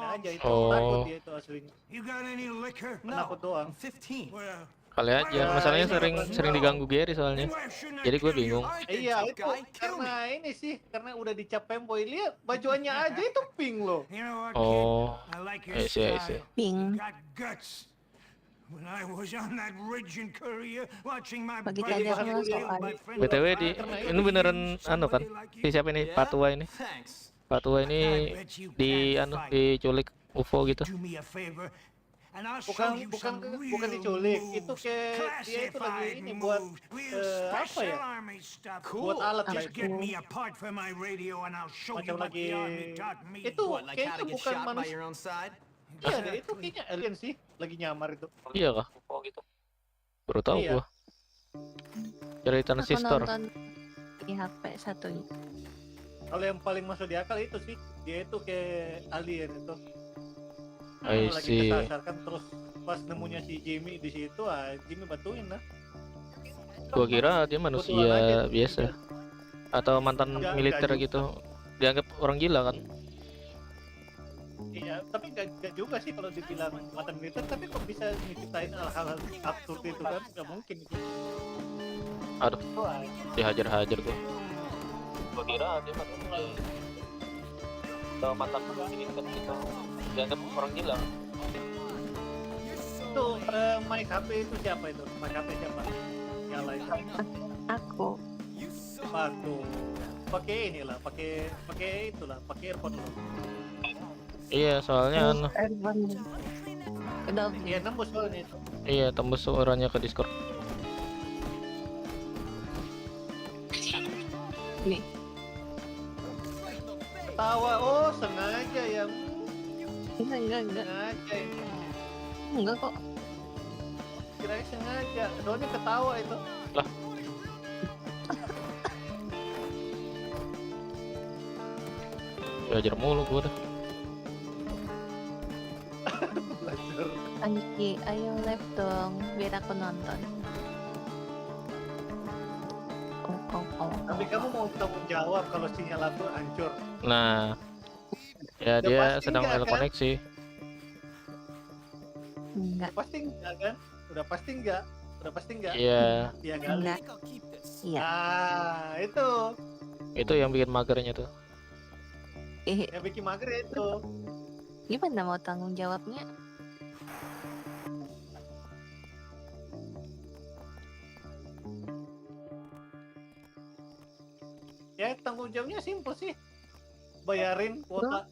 aja itu. Oh. Takut dia itu aslinya. You got any liquor? Penakut doang. I'm 15. Well, kali aja. Masalahnya sering diganggu Gary soalnya. why shouldn't I Jadi gue kill you? bingung. Iya itu karena ini sih karena udah dicap Femboy, lihat bajuannya aja itu pink loh. You know what, Oh, kid? I like your I see, I style. see. Pink. Got guts. When I was on that ridge in Korea, watching my Bagi buddies cadar get masuk killed kan. by friendly BTW di ini beneran anu kan? Si siapa ini? Yeah? Patua ini. Thanks. Patua ini di anu diculik UFO gitu. Do me a favor, and I'll show Bukan you bukan some bukan real diculik, moves. itu kayak dia itu lagi Classified ini buat moves. Real apa ya? special army stuff. Buat alat lah Just itu. get me a part for my radio and I'll show you Macam what lagi the army taught me. itu What, like how to kayaknya get bukan shot by manusia. your own side? Iya deh, itu kayaknya alien sih, lagi nyamar itu. Iya kah? UFO gitu. Baru tahu Iya. gua. Dari Aku transistor. nonton di HP satunya. Kalau yang paling masuk di akal itu sih, dia itu kayak alien itu. I Lagi see. kesasar kan terus pas nemunya si Jimmy di situ, Jimmy bantuin lah. Gua kira dia Kebetulan manusia aja. biasa atau mantan Enggak militer juga. gitu. Dianggap orang gila kan? Iya, tapi gak juga sih kalau dibilang mantan militer, tapi kok bisa nyiptain hal-hal absurd itu kan? Gak mungkin itu. Aduh, Itu aja. dihajar-hajar gua. Gua kira dia mantan militer gitu. Dianggap orang gila. Itu Mike HP itu siapa itu? Mike HP siapa? Nyala itu. Aku Batu. Pakai inilah, pakai itulah, pakai earphone lo. Iya, soalnya anu. earphone. Udah Iya nembus soalnya itu. Iya, tembus suaranya ke Discord. nih. Ketawa, oh sengaja ya. Enggak. Sengaja ini. Enggak kok. Kirain sengaja, soalnya ketawa itu. Lah. Dihajar mulu gua dah. Belajar. Aniki, ayo live dong, biar aku nonton. Tapi kamu mau tanggung jawab kalau sinyal aku hancur. Nah, ya Udah dia pasti sedang enggak, el kan? koneksi. Enggak, Pasti enggak kan? Udah pasti enggak? Udah pasti enggak? Iya, Iya kali. enggak. Iya. Ah, itu. itu yang bikin magernya tuh. Yang bikin mager itu. Gimana mau tanggung jawabnya? Ya tanggung jawabnya simpel sih. Bayarin kuota.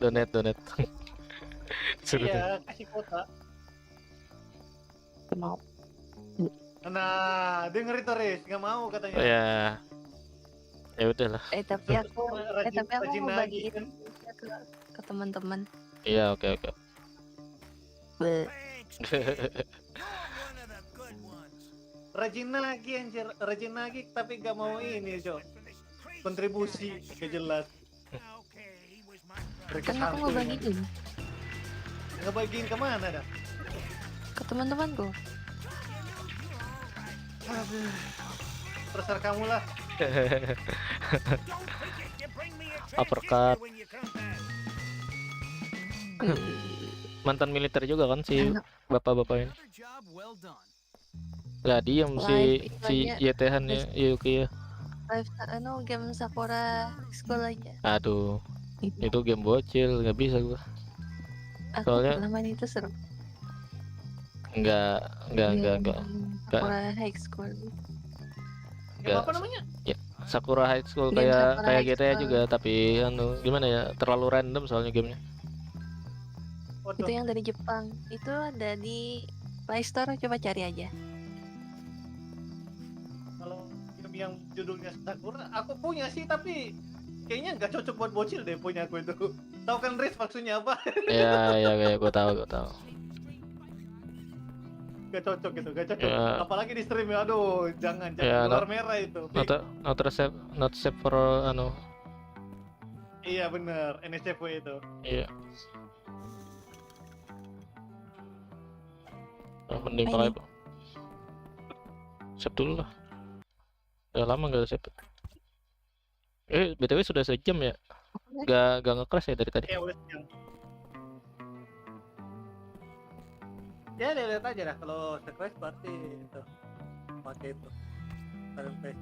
Donate. Suruh Iya, kasih kuota. Mau. Nah, denger itu Riz, nggak mau katanya. ya, ya udahlah. Tapi aku Rajin mau lagi bagiin kan. ke teman-teman. Iya, oke. Be. Rajin lagi anjir, rajin lagi tapi nggak mau ini, Jo. Kontribusi gak jelas. Kan aku mau bagiin Ngebagiin kemana dah? ke teman-temanku. Terserah kamu lah. Uppercut. Mantan militer juga kan si bapak-bapak ini. Lah diem si YTH ya, Yuki ya. Live game Sakura School aja. Aduh, itu game bocil, nggak bisa gua. Aku Soalnya- pernah main itu seru. Enggak. Sakura High School. Game apa namanya? Sakura High School Game kayak Sakura High GTA School. juga, tapi anu gimana ya, terlalu random soalnya gamenya. Waduh. Itu yang dari Jepang. Itu ada di Play Store, coba cari aja. Kalau film yang judulnya Sakura, aku punya sih tapi kayaknya nggak cocok buat bocil deh punya aku itu. Tahu kan Riz maksudnya apa? Ya, gua tahu. Gak cocok gitu, gak cocok. Ya. Apalagi di stream ya, aduh, jangan Ya, keluar merah itu. Not safe for anu. Iya bener, NSFW itu. Iya. Mending Apa pakai save dulu lah. Udah lama nggak save. BTW sudah sejam ya? Gak nge-crash ya dari tadi? Ya udah siang. Ya lihat aja lah, kalau crash berarti itu pakai itu. Crash.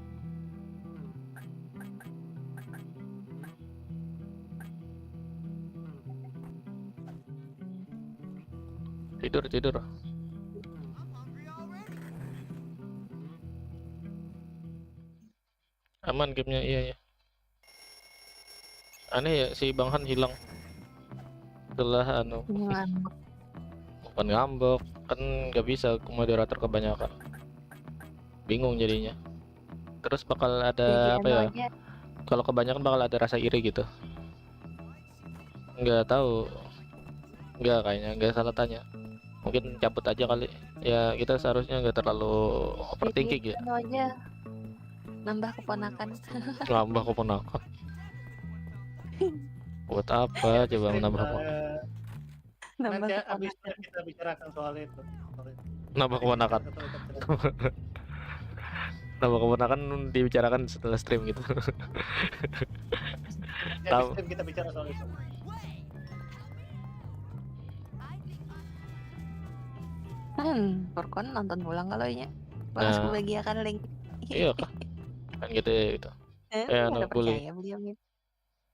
Tidur. Aman gamenya, iya ya. Aneh ya si Bang Han hilang setelah bukan ngambek kan, nggak bisa moderator kebanyakan, bingung jadinya. Terus bakal ada apa ya, kalau kebanyakan bakal ada rasa iri gitu. Nggak tahu, kayaknya nggak salah tanya, mungkin cabut aja kali ya. Kita seharusnya nggak terlalu overthinking ya. Aja nambah keponakan. Nambah keponakan buat apa coba menambah keponakan? Nambah Nanti keponakan. abisnya kita bicarakan soal itu. Nambah keponakan. Nambah keponakan dibicarakan setelah stream gitu. Ya, di stream kita bicara soal itu. Porkon nonton ulang kalau nya. Balas Nah. kebagiakan link. Iya kah? Kan gitu ya gitu. Nggak bully. percaya beliau gitu.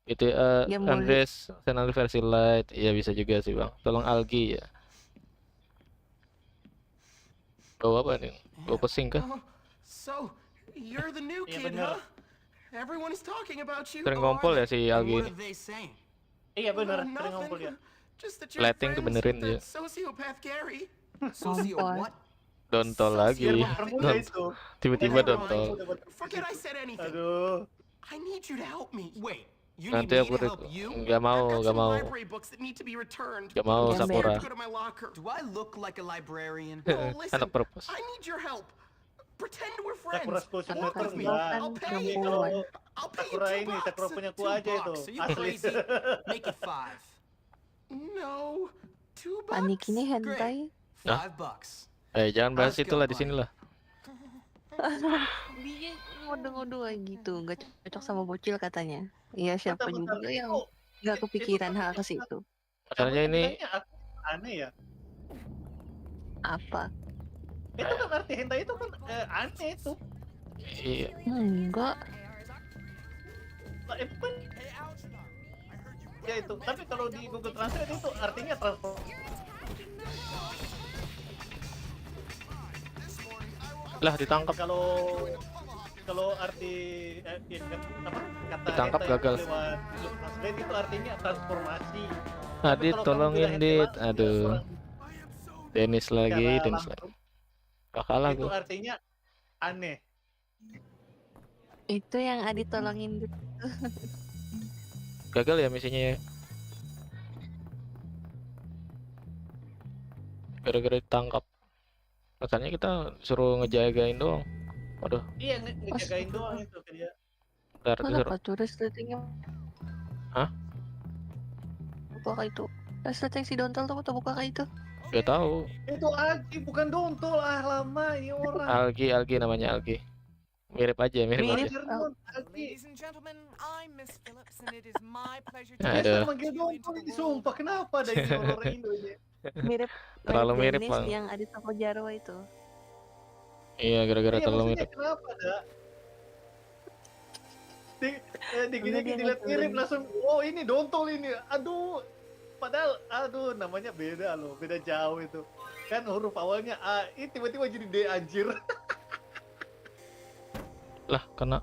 Itu Game bully. Andres channel versi light, iya bisa juga sih Bang. Tolong Algi ya. Bau apa nih? Bau pesing kah? Oh, so, you're the new Iya, kid, bener. huh? Everyone is talking about you. Sering Oh, ngompol ya si Algi What ini. are they saying? Iya benar, Oh, sering ngompol ya. Just that you're Lighting tuh friends benerin with dia. that sociopath Gary. Socio Ngompol. what? Dontol lagi. Biar mempermudah itu. Tiba-tiba Biar dontol. mempermudah. Forget I said anything. Aduh. I need you to help me. Wait, you need Nanti me aku to help you? nggak mau, I've got nggak some mau, library books that need to be returned. nggak mau Gembel. Sakura. Go to my locker. Do I look like a librarian? No, listen. Anak perpus. I need your help. Pretend we're Sakura friends. school Work simulator with me. enggak. I'll pay Ini you. kalau I'll pay you Sakura $2. ini, Sakura punya ku $2. aja itu. Are you Asli. crazy? Make it 5. No, $2. Panik ini hentai. $5. Jangan bahas Let's go, itulah di buddy. sini lah. Dia ngode-ngode gitu, nggak cocok sama bocil katanya. Iya siapa Bentar, juga yang itu- nggak kepikiran hal ke situ. Masalahnya ini Hentainya aneh ya. Apa? Itu kan arti hentai itu kan aneh itu. iya, Enggak. Nah, itu kan ya itu. Tapi kalau di Google Translate itu artinya transform. lah ditangkap. Kalau arti ya, apa, kata Ditangkap hentai gagal. lewat Google Translate itu artinya transformasi. Adit Tapi kalau kamu tolongin bilang Dit. hentai Aduh, langsung Dennis lagi, secara Dennis lagi. langsung, Gak kalah itu gue. artinya aneh. Itu yang Adit tolongin gitu. Gagal ya misinya ya. Gara-gara ditangkap. Rasanya kita suruh ngejagain doang. Waduh, Iya ngejagain doang itu dia. ntar disuruh. Kenapa tuh resletingnya? Hah? Buka itu. Resleting si Dontol tuh buka kayak itu. Gak tahu. Itu Algi bukan Dontol, lama ini orang. Algi namanya Algi. Mirip aja, mirip Mirip. aja. Algi. and gentlemen, I'm Miss Phillips, and it is my pleasure to Aduh. Biasa manggil Dontol ini sumpah, kenapa ada ini orang Indo ini? Mirip. Terlalu mirip, Dennis Bang. yang Adit Toko Jarwo itu. Iya, gara-gara Iya, terlalu maksudnya mirip. kenapa dah? Di gini dia dilihat ngikutin. mirip langsung, oh ini Dontol ini, aduh. Padahal, aduh namanya beda loh, beda jauh itu. Kan huruf awalnya A, ini tiba-tiba jadi D anjir. Lah, kena.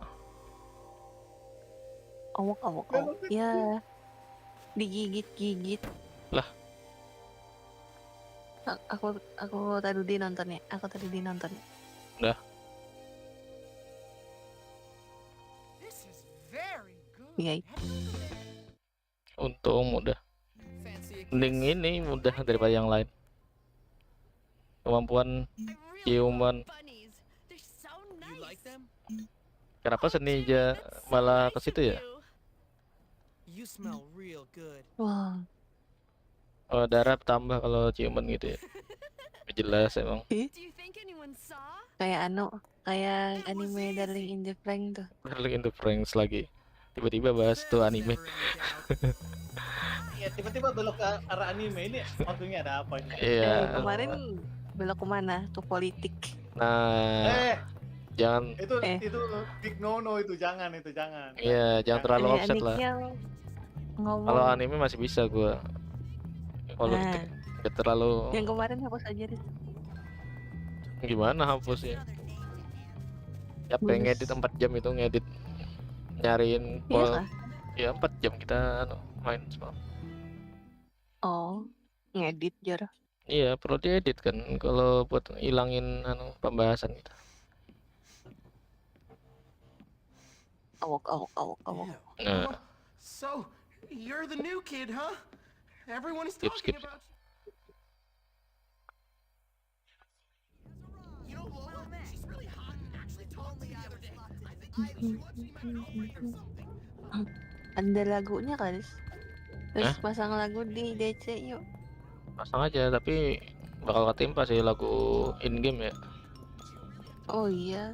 Awok. Memang Ya. Digigit-gigit. Lah. Aku tadi nontonnya. Udah. This is very good. Iya. Untung mudah. Fancy a Mending ini mudah daripada yang lain. Kemampuan ciuman. Bunnies. They're so You like them? Kenapa senija malah ke situ ya? You smell real good. Wah. Oh, darah tambah kalau ciuman gitu ya. jelas emang. Kayak kayak anime Darling in the Franxx tuh. Darling in the Franxx lagi. Tiba-tiba bahas tuh anime. Iya, tiba-tiba belok ke arah anime ini maksudnya ada apa ini? Iya. Kemarin belok kemana? Ke politik. Nah, jangan. Itu big no itu jangan. Iya, jangan terlalu Ini offset lah. Anik yang ngomong. Kalau anime masih bisa gua. Politik nggak terlalu. Yang kemarin hapus aja deh. Gimana hapusnya? Ya pengen ngedit 4 jam itu ngedit nyariin Iya kah? ya 4 jam kita main semalam. Oh, ngedit jar. Iya perlu diedit kan kalau buat ilangin pembahasan kita. Awok. Nah, So, you're the new kid, huh? Everyone is skip. talking about you. You know, Lola, she's really hot. Actually told me the other day. I think Ada lagunya kan? Terus pasang lagu di DC yuk. pasang aja tapi bakal ketimpa sih lagu in game ya. Oh iya.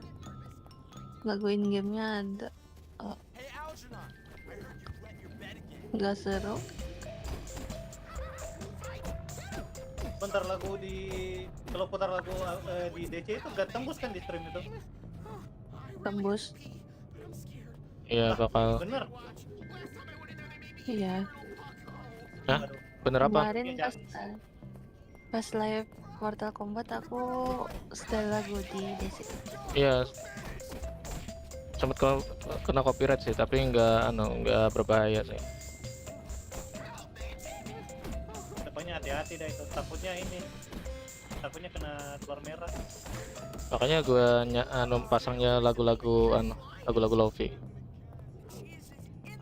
Lagu in gamenya ada. Oh. Nggak seru. Bentar kalau putar lagu di DC itu gak tembus kan di stream itu? Tembus. Iya bakal. Bener. Iya. Hah? Bener apa? Kemarin pas live Mortal Kombat aku setel lagu di DC. Iya. Sempat kena copyright sih, tapi nggak berbahaya sih. Pokoknya hati-hati dah itu. Takutnya kena telur merah. Makanya gue pasangnya lagu-lagu Lofi.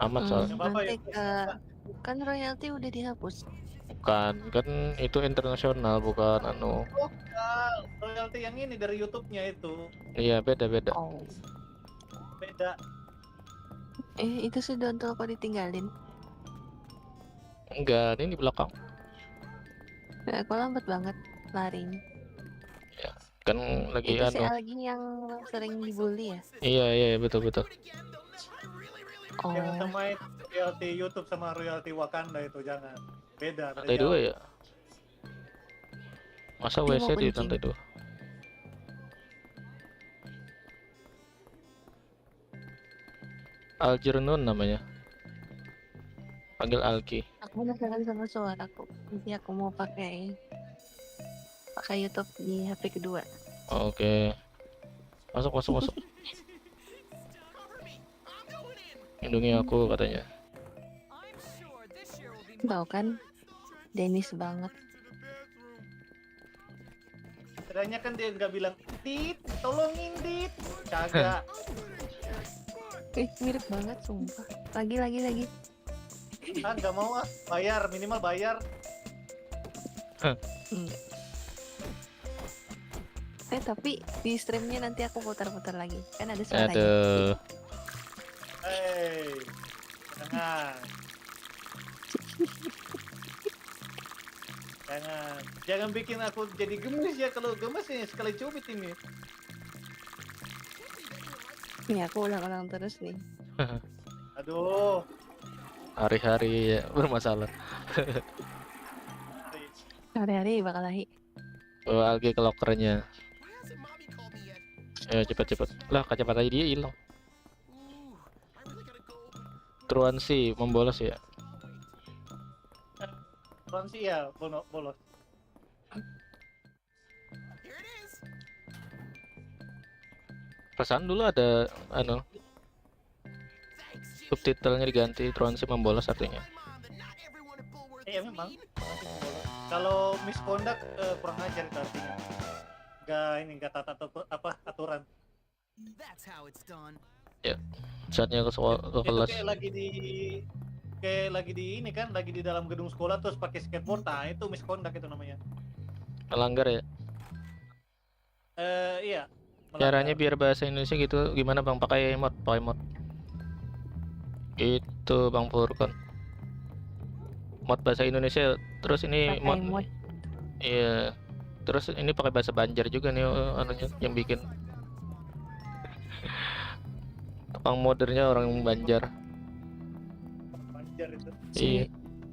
Aman soalnya. Nanti kan royalti udah dihapus. Bukan, kan itu internasional bukan Oh, royalti yang ini dari YouTube-nya itu. Iya, beda. Oh. Beda. Itu sih Dontol kok ditinggalin. Enggak, ini di belakang. Nah, aku lambat banget larinya. Ya, kan lagi Itu si Algi yang sering dibully ya? Iya, betul. Oh. Yang sama royalti YouTube sama royalti Wakanda itu jangan. Beda. Lantai 2 ya? Masa WC di lantai 2? Aljernun namanya. Panggil Alki. Aku penasaran sama suaraku. Jadi aku mau pakai YouTube di HP kedua. Oke. Masuk. Lindungi aku katanya. Tahu kan? Dennis banget. Setidaknya kan dia nggak bilang, "Dit, tolongin Dit." Kagak. Mirip banget sumpah. Lagi. Ah, nggak mau ah. Bayar, minimal bayar. Enggak. Tapi di streamnya nanti aku putar-putar lagi. Kan ada suaranya. Aduh. Hei, jangan bikin aku jadi gemes ya. Kalau gemes ya sekali cubit ini. Nih aku ulang-ulang terus nih. Aduh. Hari-hari bermasalah. Hari-hari bakal lahi. Bawa Alki ke lokernya. Ayo cepet. Lah kacamata dia hilang. Truansi membolos ya. Truansi ya bolos. Perasaan dulu ada subtitlenya diganti Truansi membolos artinya. Iya memang. Kalau misconduct kurang ajar itu artinya. Nggak tata aturan. Ya, saatnya ke kelas. Kayak lagi di ini kan, lagi di dalam gedung sekolah terus pakai skateboard, nah itu misconduct itu namanya. Melanggar ya? Iya. Caranya biar bahasa Indonesia gitu gimana Bang? Pakai mod. Itu Bang Furkon. Mod bahasa Indonesia terus ini mod. Iya. Terus ini pakai bahasa Banjar juga nih anunya yang bikin. Tukang modernnya orang Banjar. Banjar itu. Iya.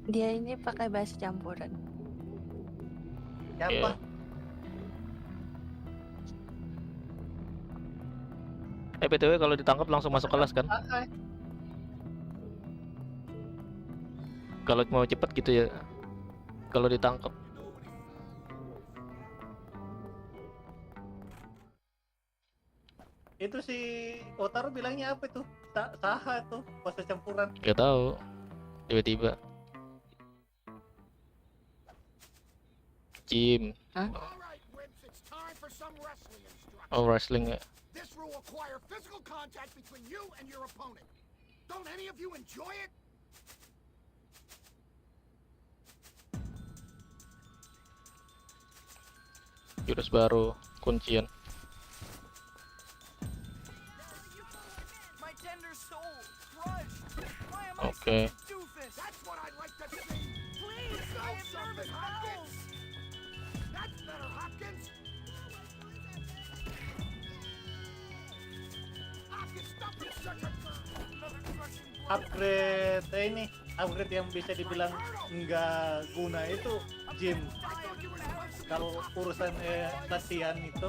Dia ini pakai bahasa campuran. Siapa? BTW kalau ditangkap langsung masuk kelas kan? Kalau mau cepet gitu ya. Kalau ditangkap. Itu si Otaro bilangnya apa itu? Saha tuh bahasa campuran. Gak tahu. Tiba-tiba. Jim. Oh, wrestling ya. This rule require physical contact between you and your opponent. Don't any of you enjoy it? Jurus baru, kuncian. Oke. That's what I'd like to see. Please, I am nervous, Hopkins. That's better, Hopkins. Hopkins, stop being such a upgrade yang bisa dibilang nggak guna itu gym. Kalau urusan latihan itu,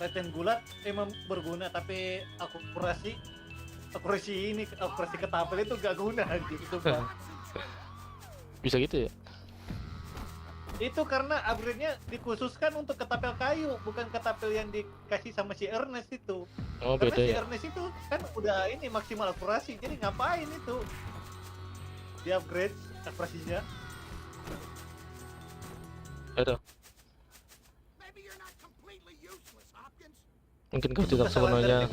latihan gulat emang berguna, tapi akurasi ketapel itu gak guna gitu Pak. Bisa gitu ya? Itu karena upgrade-nya dikhususkan untuk ketapel kayu, bukan ketapel yang dikasih sama si Ernest itu. Oh, karena beda si ya? Ernest itu kan udah ini maksimal akurasi, jadi ngapain itu di upgrade akurasinya? Ada. Mungkin kau tidak sepenuhnya.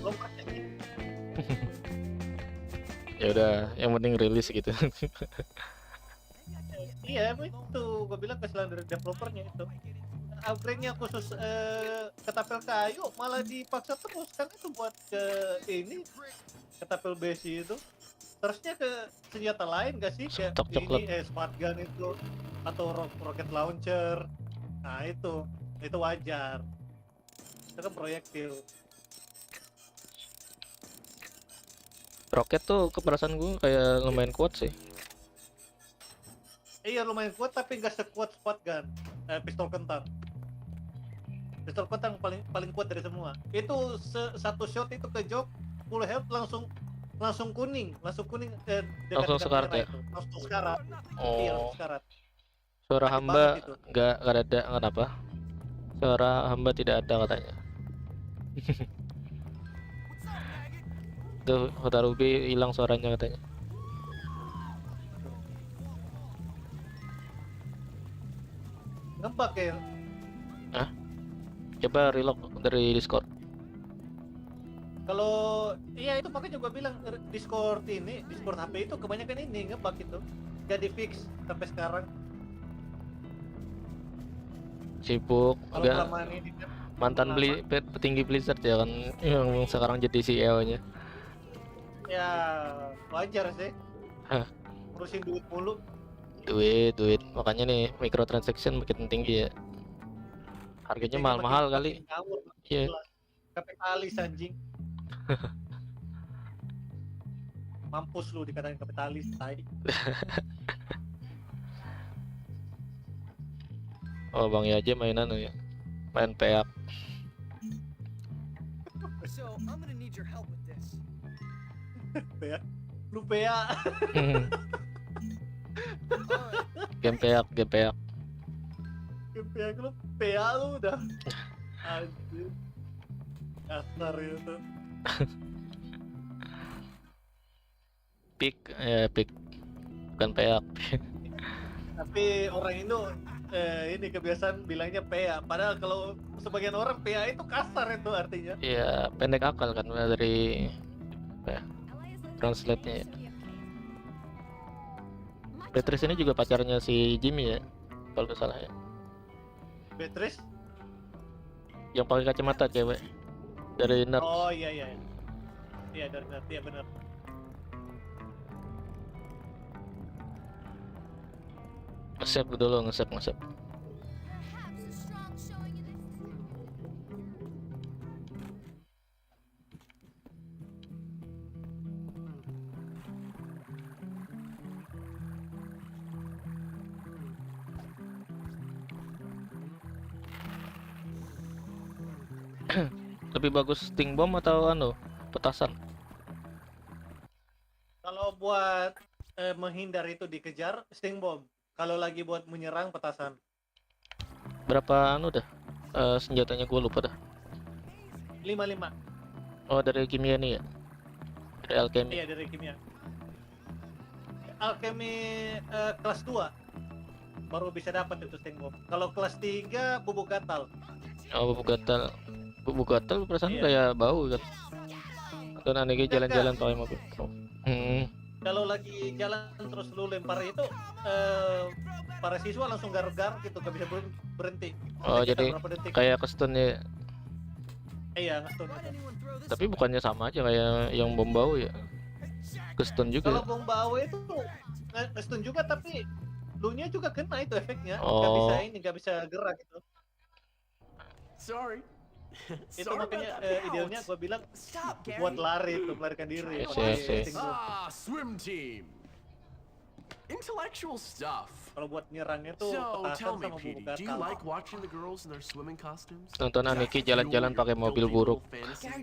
Ya udah, yang penting rilis gitu. Iya, itu gue bilang kesalahan dari developernya itu. Upgrade-nya khusus ketapel kayu malah dipaksa terus kan, itu buat ke ini ketapel besi itu. Terusnya ke senjata lain gak sih, kayak ini smart gun itu atau rocket launcher. Nah itu wajar. Itu kan proyektil. Roket tuh keperasaan gue kayak lumayan kuat sih. Iya lumayan kuat, tapi nggak sekuat spot gun, pistol kentang. Pistol kentang paling kuat dari semua. Itu satu shot itu ke jok, full health langsung kuning. Langsung sekarat ya? Langsung sekarat. Oh. Iya langsung sekarat. Suara hamba nggak ada, kenapa? Suara hamba tidak ada katanya. Tuh Hotarubi hilang suaranya katanya. Ngebug ya? Hah? Coba reload dari Discord. Kalau iya itu makanya gua bilang Discord HP itu kebanyakan ini ngebug itu. Jadi fix sampai sekarang. Sibuk enggak? Mantan petinggi Blizzard ya kan, yang sekarang jadi CEO-nya. Ya wajar sih. Ngurusin duit mulu. Duit makanya nih microtransaction makin tinggi ya. Harganya mahal-mahal kali. Iya. Kapitalis anjing. Mampus lu dikatain kapitalis, tai. Oh Bang ya aja mainan ya. Main peak. So, I'm gonna need your help with this. Pea. Lu pea. Game peak. Lu pea lu udah. Anjir. Kasar itu. Pik bukan peak. Tapi orang Indo ini kebiasaan bilangnya pea. Padahal kalau sebagian orang pea itu kasar itu artinya. Iya, pendek akal kan dari translate-nya ya. Beatrice ini juga pacarnya si Jimmy ya, kalau nggak salah ya. Beatrice? Yang pakai kacamata cewek dari Nerds. Oh iya. Iya dari Nerds, iya benar. Nge-save dulu, nge-save. Lebih bagus sting bomb atau petasan? Kalau buat menghindar itu dikejar, sting bomb. Kalau lagi buat menyerang, petasan. Berapa dah? Senjatanya gue lupa dah. 55. Oh, dari kimia nih ya? Dari alchemy. Iya, dari kimia. Alchemy kelas 2 baru bisa dapat itu sting bomb. Kalau kelas 3 bubuk gatal. Oh, bubuk gatal. Bubuk gatal perasaan Iya. kayak bau kan. Atau nanti jalan-jalan pakai mobil. Kalau lagi jalan terus lu lempar itu para siswa langsung garuk-garuk gitu, gak bisa berhenti. Oh, Kita jadi berapa detik. kayak kestun ya. Iya, ngestun itu. Tapi bukannya sama aja kayak yang bom bau ya? Kestun juga. Kalau bom bau itu ngestun juga, tapi lu nya juga kena itu efeknya. Oh. Gak bisa gerak gitu. Sorry. Itu Sorry makanya about that. idealnya gua bilang Stop, Gary. buat lari itu, melarikan diri. Yes, pakai yes, yes. sting bomb. Swim team. Intellectual stuff. Kalau buat nyerangnya tuh So, petasan tell me, sama Petey, bubuk do you gatal. like watching the girls in their swimming costumes? Nonton Aniki jalan-jalan pakai mobil buruk.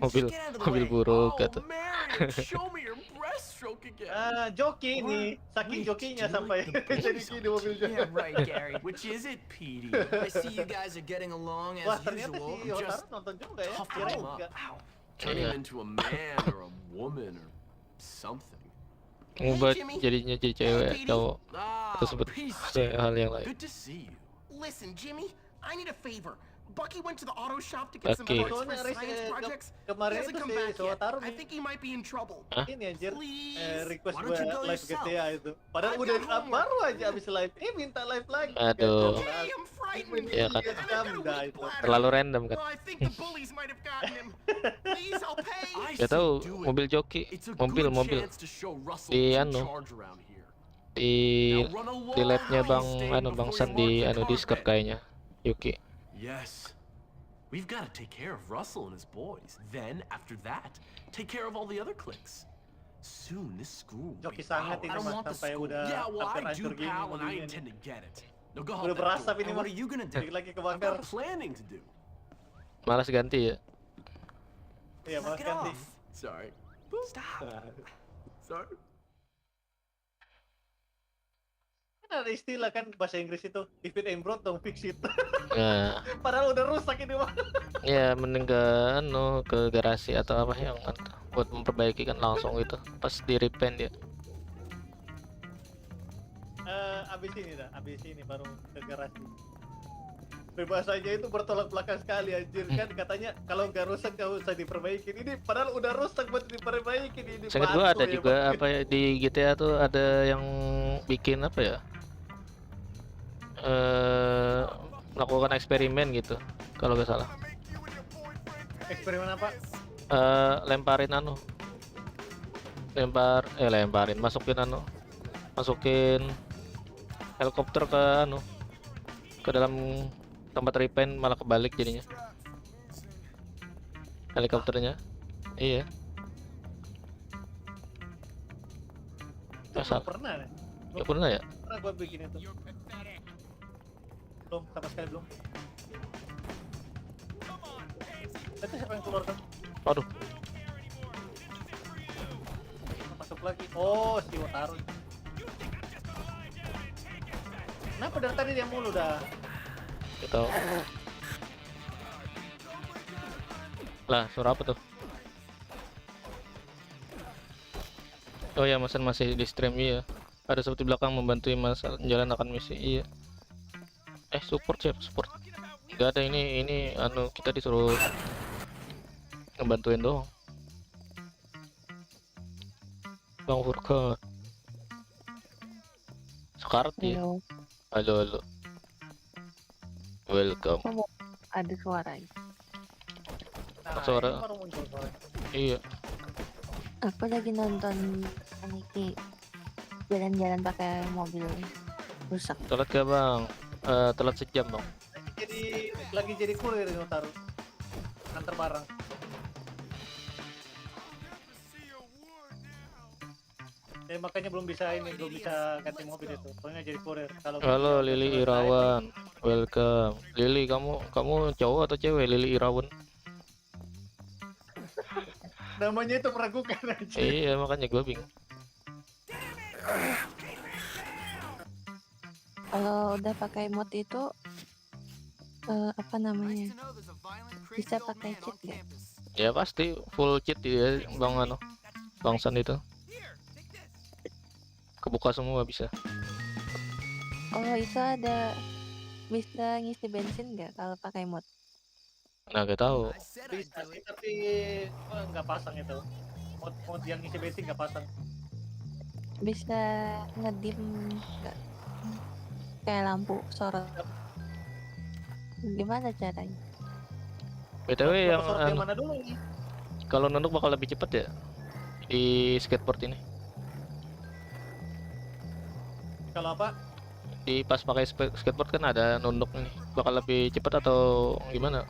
Mobil buruk kata. Oh, Marion, show me your breaststroke again. Joki ini, saking jokinya sampai jadi gini mobil Yeah, right, Gary. Which is it, Petey? I see you guys are getting along Wah, as ternyata usual. si Hotaru just nonton juga ya. tough Kirain him up. enggak. Turn Iya. him into a man or a woman or something. Ngubah jadinya jadi cewek cowok. Tersebut peace. hal yang lain. Good to see you. Listen, Jimmy, I need a favor. Bucky went to the auto shop to get some Bucky. parts for Soalnya his science projects. He kemarin hasn't itu come si back yet. Hotaru I think he might be in trouble. Hah? ini anjir Please? request Why don't you gue go live yourself? GTA itu. Padahal I've udah got homework. baru aja abis live. Minta live lagi. Aduh. Hey, I'm frightened. Iya kan. Jam I've got a dah weak itu. bladder. Terlalu random kan. Oh, I think the bullies might have gotten him. Please, I'll pay. I Gak say tahu do it. mobil joki, It's a mobil good chance to show Russell Di who's in anu. charge around here. di Now run along, di labnya Bang Einstein, Bang before San you di mark the Discord carpet. kayaknya. Yuki. Yes. We've got to take care of Russell and his boys. Then, after that, take care of all the other cliques. Soon, this school will Joki be sangat ini ours. mas sampai udah Yeah, well, hampir I do, hancur gini pal, and I mobilnya nih. intend to get it. Now go Udah help that berasap door. ini And mas. what are you gonna do? Lagi I've kebakar. got planning to do. Malas ganti ya. Iya mas Knock it ganti. off. Sorry. Stop. Sorry. Kan ada istilah kan bahasa Inggris itu, if it ain't broke don't fix it. Nah, Padahal udah rusak ini mas. ya mending ke garasi atau apa yang buat memperbaiki kan langsung gitu. Pas di repaint ya. Abis ini dah, abis ini baru ke garasi. Bahasanya itu bertolak belakang sekali anjir kan, katanya kalau nggak rusak nggak usah diperbaikin. Ini padahal udah rusak buat diperbaikin ini. Seingat gua ada batu ya, juga Bang. apa ya, di GTA tuh ada yang bikin apa ya? Melakukan eksperimen gitu kalau nggak salah. Eksperimen apa? Lemparin lemparin masukin helikopter ke dalam tempat repaint, malah kebalik jadinya helikopternya. Iya, Itu Asal. belum pernah deh. nggak pernah ya. Pernah gua bikin itu. Belum, sama sekali belum. Itu siapa yang keluar kan? Aduh, Masuk lagi. Oh, si Hotaru. Kenapa dari tadi dia mulu dah? nggak tahu lah. Suara apa tuh? Oh ya, Masan masih di stream. Iya, ada seperti belakang membantu Mas menjalankan misi. Iya. Support nggak ada. Ini kita disuruh ngebantuin doang. Bang Furkan Sekarat ya. Halo. Welcome. Kok ada suaranya? Nah, Suara. ini baru muncul suara. Iya. Aku lagi nonton Aniki jalan-jalan pakai mobil rusak. Telat gak Bang? Telat sejam Bang. Lagi jadi kurir ini Hotaru. Antar barang. Makanya belum bisa ganti mobil itu. Soalnya jadi kurir. Kalau Halo Lili Irawan, welcome. Lili, kamu cowok atau cewek? Lili Irawan. Namanya itu meragukan aja. Iya, makanya gue bingung. Kalau udah pakai mod itu apa namanya? Bisa pakai cheat nggak? Ya pasti full cheat dia Bang San itu. Kebuka semua bisa. Oh, itu ada bisa ngisi bensin nggak kalau pakai mod? Nah, gak tahu. Bisa sih, tapi nggak pasang itu. Mod yang isi bensin nggak pasang. Bisa ngedim nggak? Kayak lampu sorot. Gimana caranya? BTW yang mana dulu nih? kalau nunduk bakal lebih cepet ya di skateboard ini. Kalau apa? Di pas pakai skateboard kan ada nunduk nih. Bakal lebih cepet atau gimana?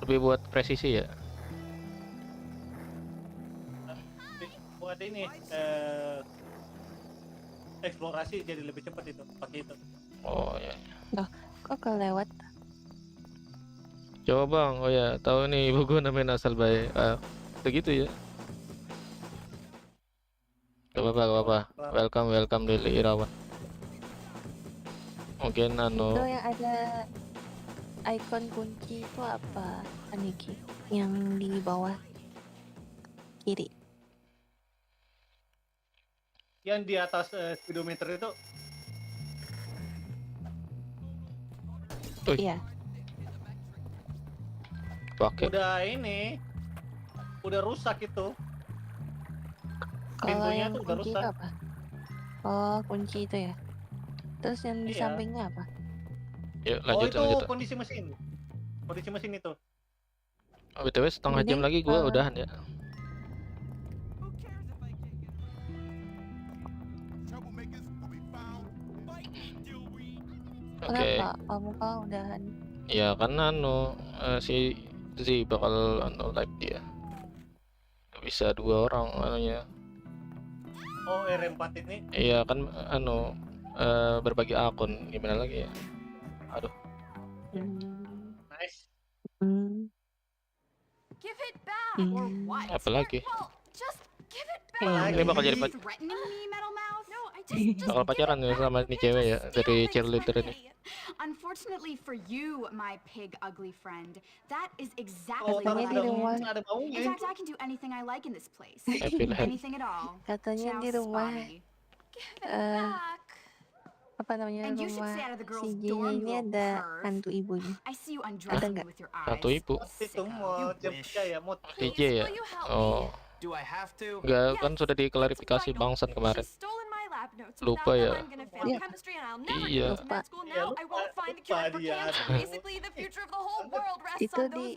Lebih buat presisi ya? Buat ini eksplorasi jadi lebih cepat itu pakai itu. Oh ya. Loh, kok kelewat? Coba Bang, oh ya, tahu nih ibu gue namanya asal baik. Begitu ya. Gak apa-apa. Welcome Lili Irawan. Mungkin Itu yang ada icon kunci itu apa, Aniki? Yang di bawah kiri. Yang di atas speedometer itu. Iya. Pakai. Udah rusak itu. Kalau Pintunya yang tuh udah kunci rusak. itu apa? Oh, kunci itu ya. Terus yang di Iya. sampingnya apa? Yuk Oh, lanjut itu lanjut. kondisi mesin. Kondisi mesin itu. BTW setengah jam Jadi, lagi gue udahan ya. Oke. Kenapa? Kamu kau udahan? Ya karena si Z bakal live dia. Bisa 2 orang anunya. Oh, R4 ini. Iya kan berbagi akun gimana lagi ya. Aduh. Nice. Give it back or what? Apalagi. Well, just give it Ini bakal jadi threatening me, Metal Mouth? No, I just bakal pacaran ya sama ini cewek ya dari cheerleader ini. Unfortunately for you, my pig ugly friend, that is Oh, exactly Katanya what di I rumah. can. Ada baunya. In fact, I can do anything I like in this place. I feel happy. Anything at all. Katanya Now, di rumah Spotty. Give it eh, back. apa namanya, And you should rumah stay out of the girls' si J-nya dorm, ini little ada perv. hantu ibunya. I see you Ada undressing nggak? me with your eyes. Satu ibu. Itu mod jam 3 ya, mod. DJ ya. Oh. Do I have to? Enggak, kan sudah diklarifikasi Bangsan kemarin. Lupa ya. Iya. Lupa. Itu di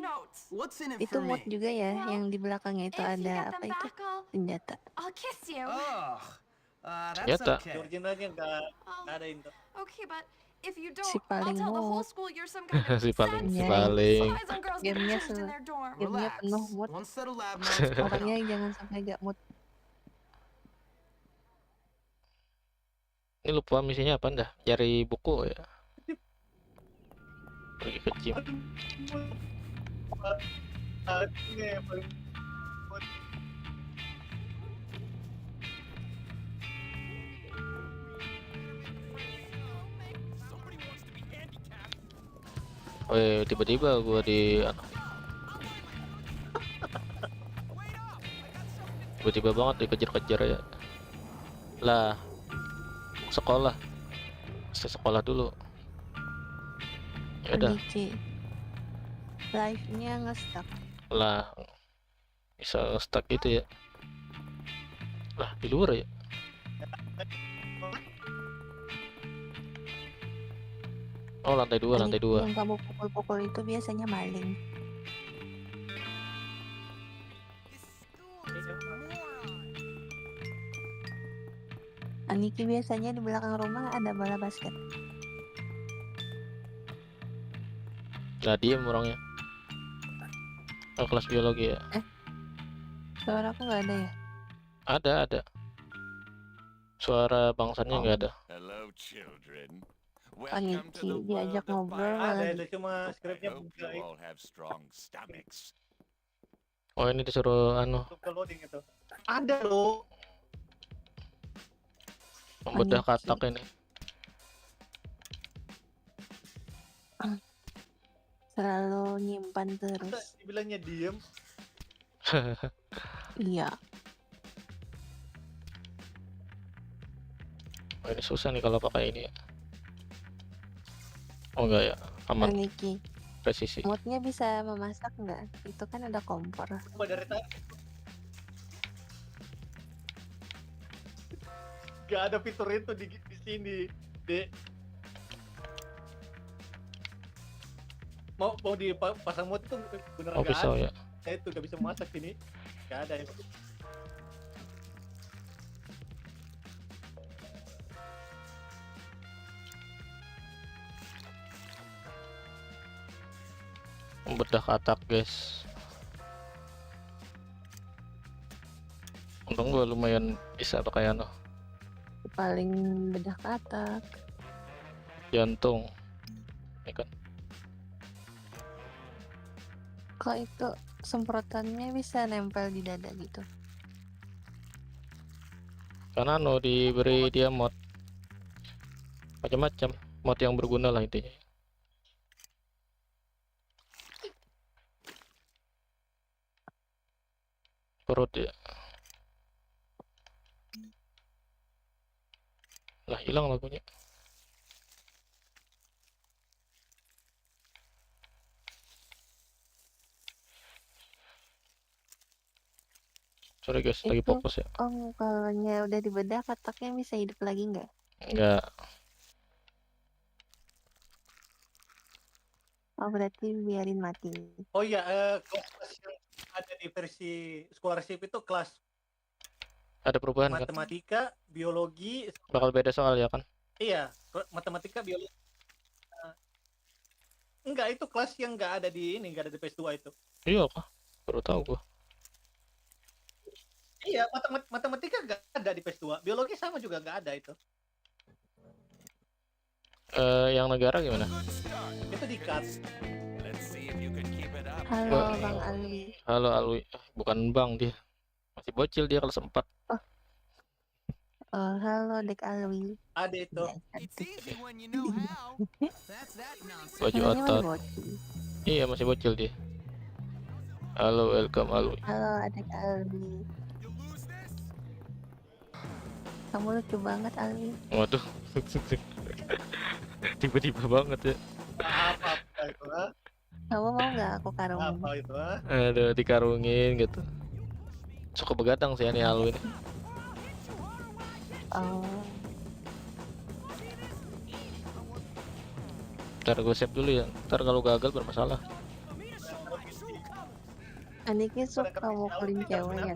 What's in it itu for mod me? juga ya, yang di belakangnya itu ada apa itu? Senjata. I'll kiss you. Oh, that's Ternyata. okay. Originalnya nggak ada itu. Okay, but if you don't, Si I'll paling tell the whole mod. school you're some kind of Si paling Iya. Spies on girls getting Gamenya changed in their dorm. gamenya Relax. penuh mod. One set of lab notes coming up. Orangnya jangan sampai gak mod. Ini lupa misinya apa dah? Cari buku ya. Pergi ke gym. Ini yang paling mod. Oh tiba-tiba gua tiba-tiba banget dikejar-kejar ya. Lah, sekolah. Sekolah dulu. Ya udah. Aniki. Live-nya nge-stuck. Lah, bisa stuck gitu ya. Lah, di luar ya. Oh, lantai 2, lantai 2. Yang kamu pukul-pukul itu biasanya maling. Aniki biasanya di belakang rumah ada bola basket. Lah, diem orangnya. Oh, kelas biologi ya. Suara aku nggak ada ya? Ada. Suara bangsannya nggak ada. Hello, children. Aniki diajak ngobrol Ada malah itu cuma skripnya hope buka. you all have strong stomachs. Oh ini disuruh anu Untuk ke loading itu. Ada loh. membedah katak ini. Selalu nyimpan terus. Dibilangnya diem. Iya. Oh, ini susah nih kalau pakai ini ya. Oh enggak ya, aman. Niki, Presisi. modnya bisa memasak nggak? Itu kan ada kompor. Coba dari tadi. Gak ada fitur itu di sini, Dek. Mau dipasang mod itu beneran Oh gak pisau ada. ya. Saya itu gak bisa masak ini. Gak ada itu. Membedah katak guys. Untung gua lumayan bisa pakai anu Paling bedah katak. jantung. Ini kan Kok itu semprotannya bisa nempel di dada gitu? karena anu diberi dia mod macam-macam, mod yang berguna lah intinya. Perut ya. Lah hilang lagunya. Sorry guys, lagi Itu, fokus ya. Om, kalau udah dibedah kataknya bisa hidup lagi nggak? Enggak. Oh, berarti biarin mati. Oh iya, kelas yang ada di versi scholarship itu kelas Ada perubahan kan? matematika, biologi. Bakal beda soal ya kan? Iya, matematika, biologi. Enggak, itu kelas yang nggak ada di ini, nggak ada di PS2 itu. Iya kah? Baru tahu gua. Iya, matematika nggak ada di PS2. Biologi sama juga nggak ada itu. Yang negara gimana? Itu di cut. Halo Bang Alwi. Halo Alwi, bukan Bang dia. Masih bocil dia kelas 4. Oh, halo Dek Alwi. Ada itu. Baju Namanya masih otot. bocil. Iya masih bocil dia. Halo, welcome Alwi. Halo Dek Alwi. Kamu lucu banget Alwi. Waduh. Tiba-tiba banget ya. Apa itu? Kamu mau nggak aku karungin? Apa itu? Aduh, dikarungin gitu. Suka begadang sih ini Alwi ini. Oh, Ntar gue save dulu ya. Ntar kalau gagal bermasalah. Aniki suka mukulin cewek ya.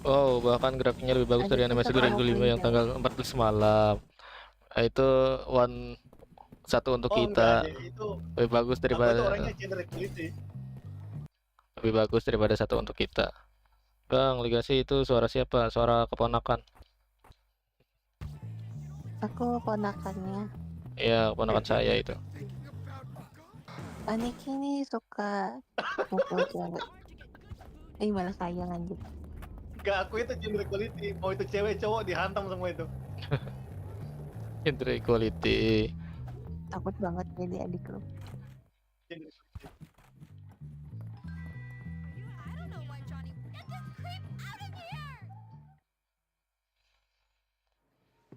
Wow, bahkan grafiknya lebih bagus dari animasi 2005 yang tanggal 14 malam. Nah, itu satu untuk kita. Lebih bagus daripada satu untuk kita. Bang, Legacy itu suara siapa? Suara keponakan. Aku ponakannya. Iya, keponakan saya itu. Aniki ini suka mukul cewek. Malah sayang anjir. Enggak, aku itu gender equality. Mau itu cewek cowok dihantam semua itu. Gender equality. Takut banget jadi adik lu.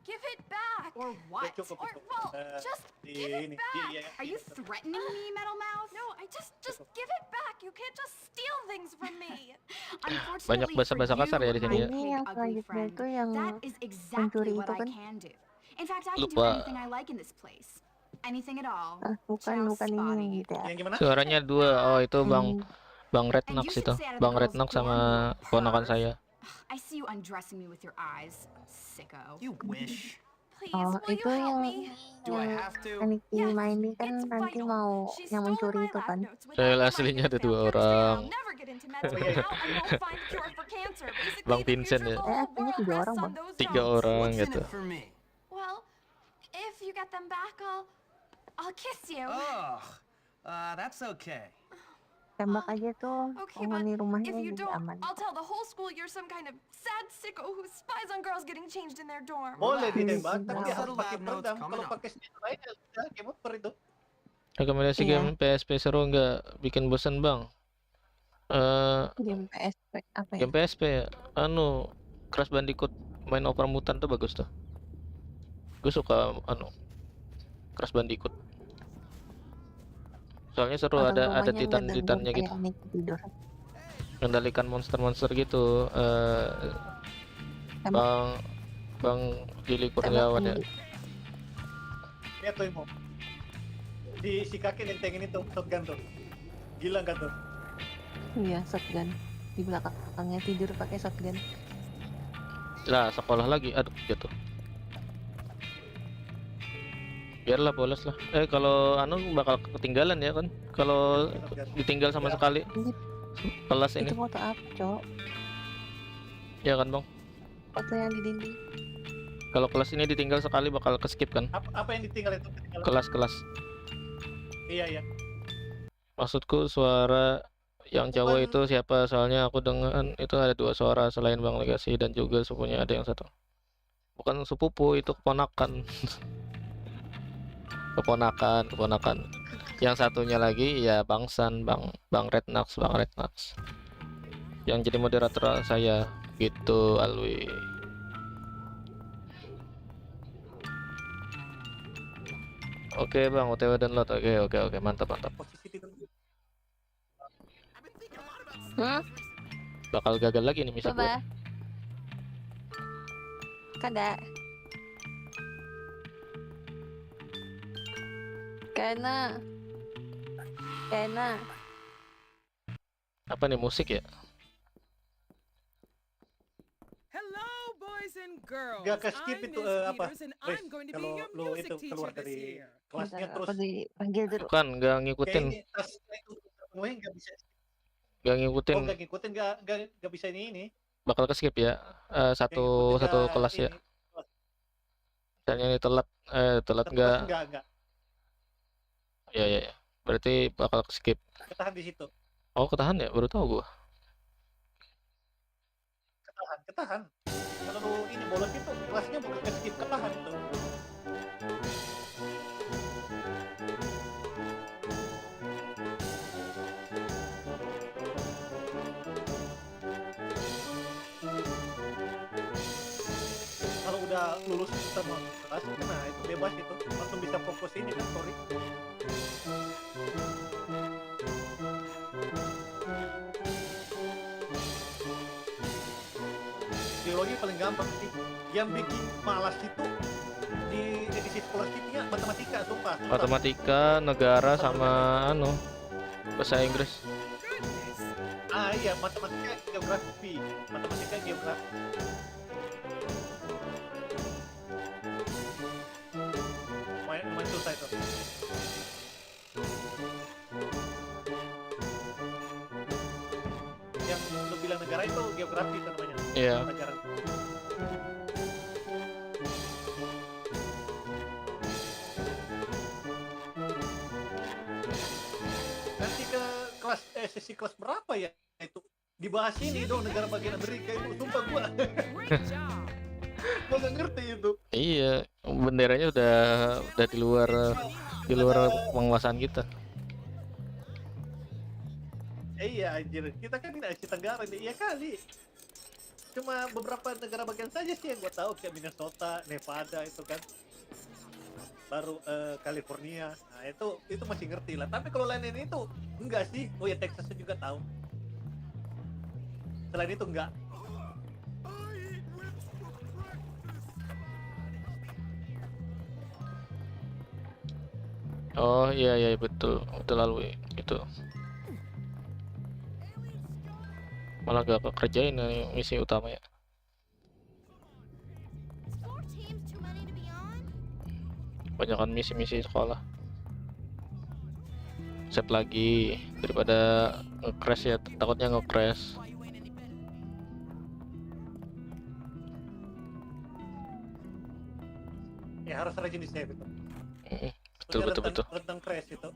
Give it back! Or what? Cukup, Or, cukup. well, just give it ini. back! Iya, Are you threatening me, Metal Mouth? No, I just give it back! You can't just steal things from me! Banyak bahasa-bahasa kasar ya di sini ya. Ini yang selanjutnya itu yang That is exactly mencuri what itu I kan? can do. In fact, I can do Lupa. anything I like in this place. Anything at all. Bukan ini yang gitu ya. Yang gimana? Suaranya dua. Oh, itu Bang Rednox itu. Bang Rednox sama keponakan saya. I see you undressing me with your eyes, sicko. You wish. Please, Oh, will you itu help yang me? Do I have to? Aniki mainin kan nanti mau yang mencuri itu kan. Saya aslinya ada dua orang. Never get into med school now and won't find a cure for cancer. Basically, Bang the Vincent future ya. of the whole Aslinya world 3 orang rests on bang. those 3 zones. orang What's in gitu. it for me? Well, if you get them back, I'll kiss you. Oh, that's okay. Tembak aja tuh Okay, but penghuni rumahnya if you jadi don't, aman. I'll tell the whole school you're some kind of sad sicko who spies on girls getting changed in their dorm. Boleh Relax. ditembak, tapi dia harus Settle pakai that notes peredam. coming Kalau up. pakai senjata lain ya udah game over itu. Rekomendasi Iya. game PSP seru nggak? Bikin bosan bang? Game PSP apa ya? Game PSP ya? Crash Bandicoot main Opera Mutant tuh bagus tuh. Gue suka Crash Bandicoot. Soalnya seru, Orang ada rumahnya titan-titannya ngedenger gitu. kayak Nick tidur. Mengendalikan monster-monster gitu. Tembak. Bang Gili Kurniawan ya. Lihat tuh Imo. Si kakek nentengin itu shotgun tuh. Gila kan tuh? Iya, shotgun. Di belakangnya tidur pakai shotgun. Lah sekolah lagi, aduh jatuh. Biarlah bolos lah. Kalau bakal ketinggalan ya kan? Kalau ditinggal sama sekali kelas ini. Itu foto apa, Cok? Ya kan bang? Foto yang di dinding. Kalau kelas ini ditinggal sekali bakal keskip kan? Apa yang ditinggal itu? Kelas. Iya. Maksudku suara yang cowok itu siapa? Soalnya aku dengar itu ada 2 suara selain Bang Legasi dan juga sepupunya ada yang satu. Bukan sepupu, itu keponakan. keponakan. Yang satunya lagi ya Bang San, Bang Rednax. Yang jadi moderator saya gitu, Alwi. Oke Bang, OTW download. Oke, mantap. Bakal gagal lagi nih misi gue. Coba. Kada. Karena Apa nih, musik ya? Hello, boys and girls. Gak ke-skip I'm itu Miss apa? Peters and Chris, I'm going to be kalau your lu music itu teacher keluar this dari year. kelasnya bentar, terus aku dipanggil dulu. Bukan, gak ngikutin. kayaknya tasnya itu semuanya nggak bisa. Gak ngikutin. Oh, nggak ngikutin, nggak bisa ini. Bakal ke skip ya. Satu kelas ya. Misalnya ini telat nggak? Enggak. Ya. Berarti bakal ke skip. Ketahan di situ. Oh, ketahan ya? Baru tahu gua. Ketahan. Kalau lu ini bolos itu kelasnya bukan ke skip, ketahan tuh. Kalau udah lulus sama kelas, nah itu bebas itu, langsung bisa fokus ini kan, sorry. Biologi paling gampang sih. Yang bikin malas itu di edisi scholasticnya matematika, sumpah. Matematika, negara sama bahasa Inggris. Iya, matematika geografi. Lumayan susah itu. Yang lu bilang negara itu geografi itu namanya. Iya. Pelajaran. Nanti ke kelas sesi kelas berapa ya itu dibahas ini dong, negara bagian Amerika itu, sumpah gua. Gua nggak ngerti itu. Iya, benderanya udah di luar penguasaan kita. Iya anjir, kita kan di Asia Tenggara nih, iya kali. Cuma beberapa negara bagian saja sih yang gua tahu, kayak Minnesota, Nevada itu kan. Baru California, nah itu masih ngerti lah. Tapi kalau lain itu enggak sih. Oh ya, Texas juga tahu. Selain itu enggak. Oh iya betul lalu itu. Malah gak kerjain misi utama ya. Banyakan misi-misi sekolah. Set lagi daripada nge-crash ya, takutnya nge-crash. Ya harus rajin di save itu. Betul. Rentang crash itu.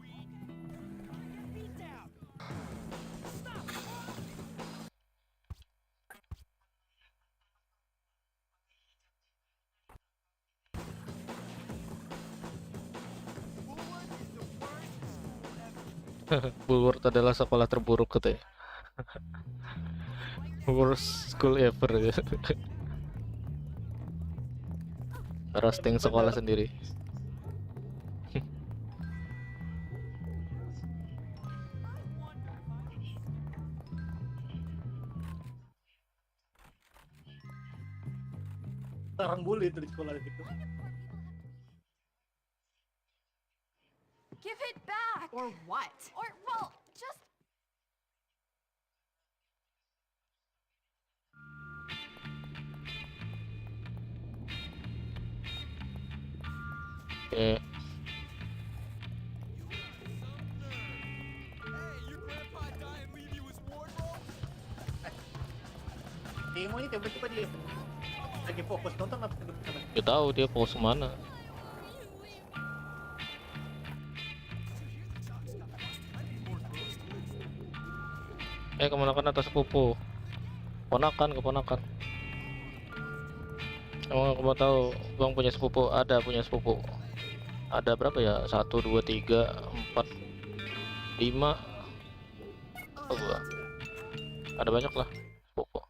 Bulworth adalah sekolah terburuk katanya. Worst school ever ya. Roasting sekolah sendiri. Sarang bully itu di sekolah itu. Give it back! Or what? Or, well, just... Oke. Timo ini tiba-tiba dia lagi fokus nonton apa tiba-tiba? Gak tahu dia fokus kemana. Keponakan atas sepupu. Keponakan. Emang aku mau tahu bang punya sepupu? Ada, punya sepupu. Ada berapa ya? 1, 2, 3, 4, 5. Oh, gua. Ada banyak lah sepupu.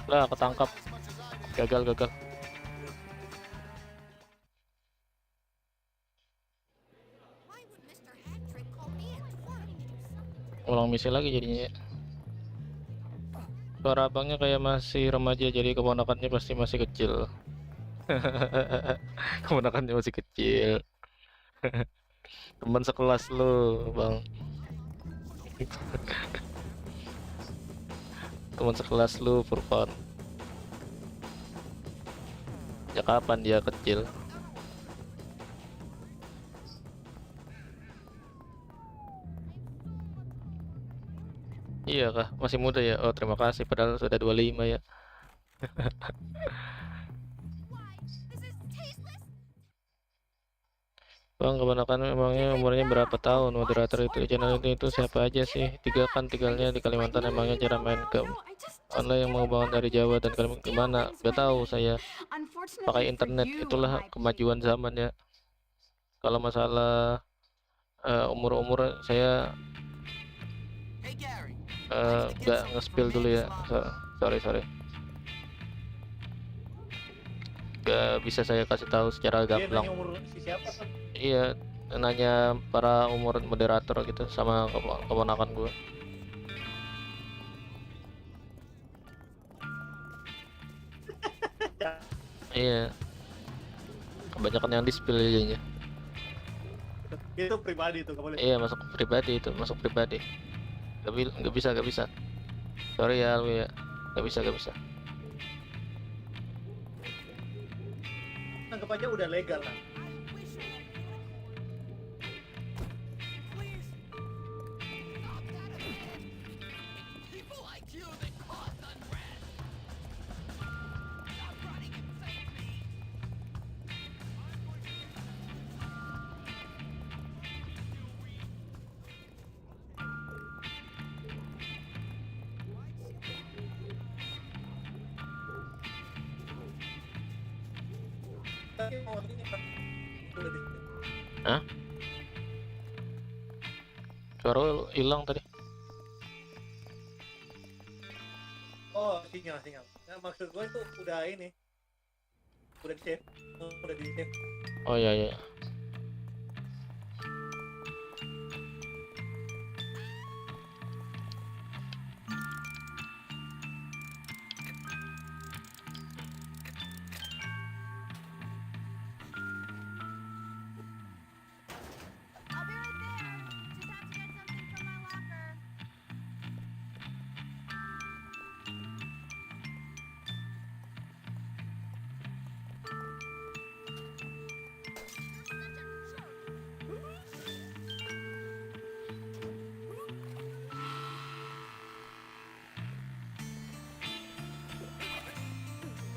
Lah ketangkap. Gagal. Ulang misi lagi jadinya. Suara abangnya kayak masih remaja, jadi keponakannya pasti masih kecil. Keponakannya masih kecil. Teman sekelas lo bang. Teman sekelas lu Furqan. Ya kapan dia kecil? Iya kah? Masih muda ya? Oh terima kasih, padahal sudah 25 ya. Bang, keponakan emangnya umurnya berapa tahun? Moderator itu di channel itu siapa aja sih? 3 kan tinggalnya di Kalimantan. Emangnya cara main game online yang mau bangun dari Jawa dan Kalimantan gimana? Gak tahu saya. Pakai internet, itulah kemajuan zaman ya. Kalau masalah umur-umur saya nggak nge-spill dulu ya. Sorry. Gak bisa saya kasih tahu secara gamblang. Dia nanya umur si siapa tuh? Iya, nanya para umur moderator gitu sama keponakan gue. Iya, kebanyakan yang di-spill jadinya. Itu pribadi tuh, boleh. Iya, masuk pribadi. Gak bisa. Sorry ya lu ya, gak bisa. Anggap aja udah legal lah. Hah? Suara lu hilang tadi. Oh, sinyal. Nah, maksud gue itu udah ini. Udah di-save. Udah di-save. Oh iya.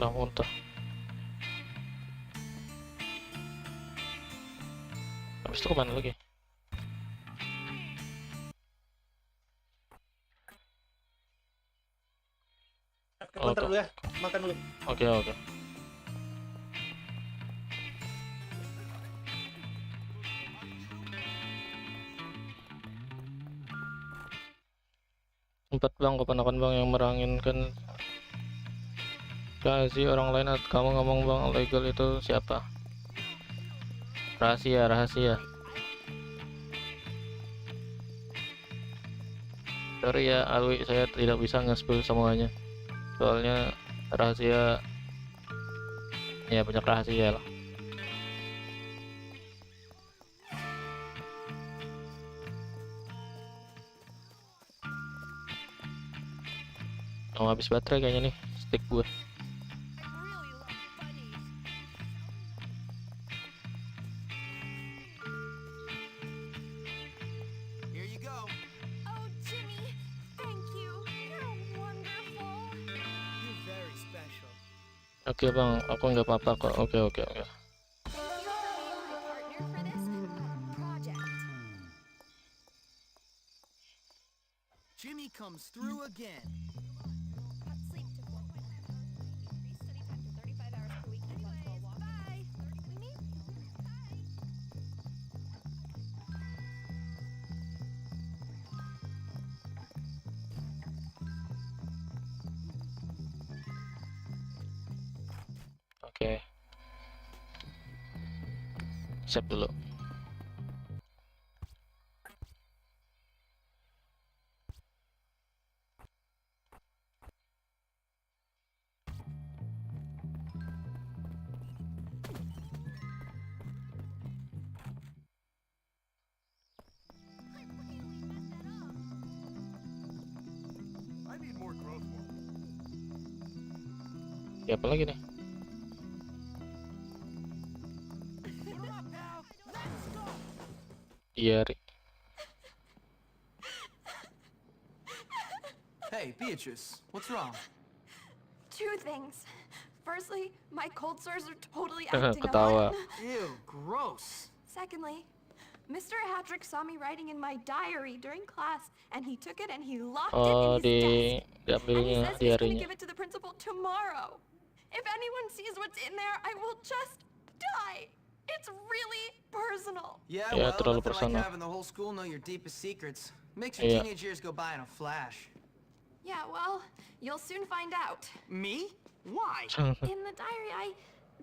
Lah muntah. Habis itu kemana lagi? Bentar dulu ya, makan dulu. Oke. Empat bang, keponakan bang yang meranginkan kasih orang lain atau kamu ngomong bang legal itu siapa? Rahasia. Sorry ya Alwi, saya tidak bisa nge-spill semuanya. Soalnya rahasia, ya banyak rahasia lah. Mau habis baterai kayaknya nih stick gue. Here you go. Oh, Jimmy, thank you. You're wonderful. You're very special. Oke bang, aku nggak apa-apa kok. Oke. Thank you for being my partner for this project. Jimmy comes through again. Cut sleep to 4.5 hours per week. Increase study time to 35 hours per week. And let's go walk. Bye. We meet? Oke. Save dulu. I need more growth hormone. Siapa lagi nih? Diary. Hey, Beatrice, what's wrong? Two things. Firstly, my cold sores are totally acting Ketawa. up. Ew, gross. Secondly, Mr. Hattrick saw me writing in my diary during class, and he took it and he locked Oh, it in his desk. And he diambilnya says he's gonna diarinya. give it to the principal tomorrow. If anyone sees what's in there, I will just die. It's really personal. Yeah, Yeah, well, terlalu nothing like personal. having the whole school know your deepest secrets. Makes your Iya. teenage years go by in a flash. Yeah, well, you'll soon find out. Me? Why? In the diary, I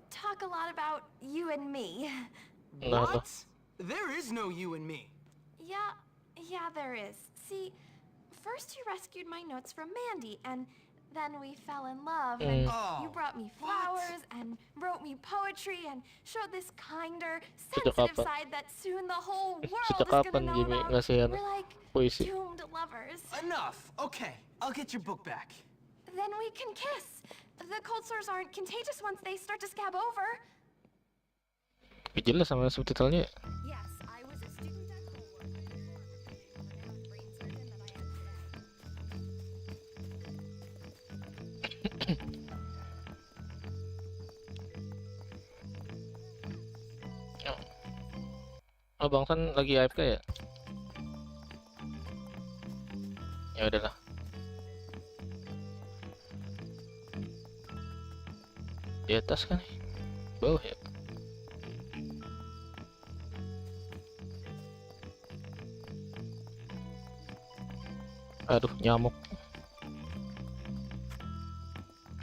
talk a lot about you and me. Nah, What? There is no you and me. Yeah, there is. See, first you rescued my notes from Mandy, and then we fell in love, and Oh, you brought me flowers, and wrote me poetry, and showed this kinder, Sejak sensitive kapan? side that soon the whole world Sejak is gonna kapan know Jimmy about. ngasihin We're like puisi? doomed lovers. Enough. Okay, I'll get your book back. Then we can kiss. The cold sores aren't contagious once they start to scab over. Tapi jelas sama subtitlenya. Yes, I was a student at Howard. Brain surgeon that I am today. Oh, Bang San lagi AFK ya? Ya udahlah. Di atas kan? Bawah ya? Aduh, nyamuk.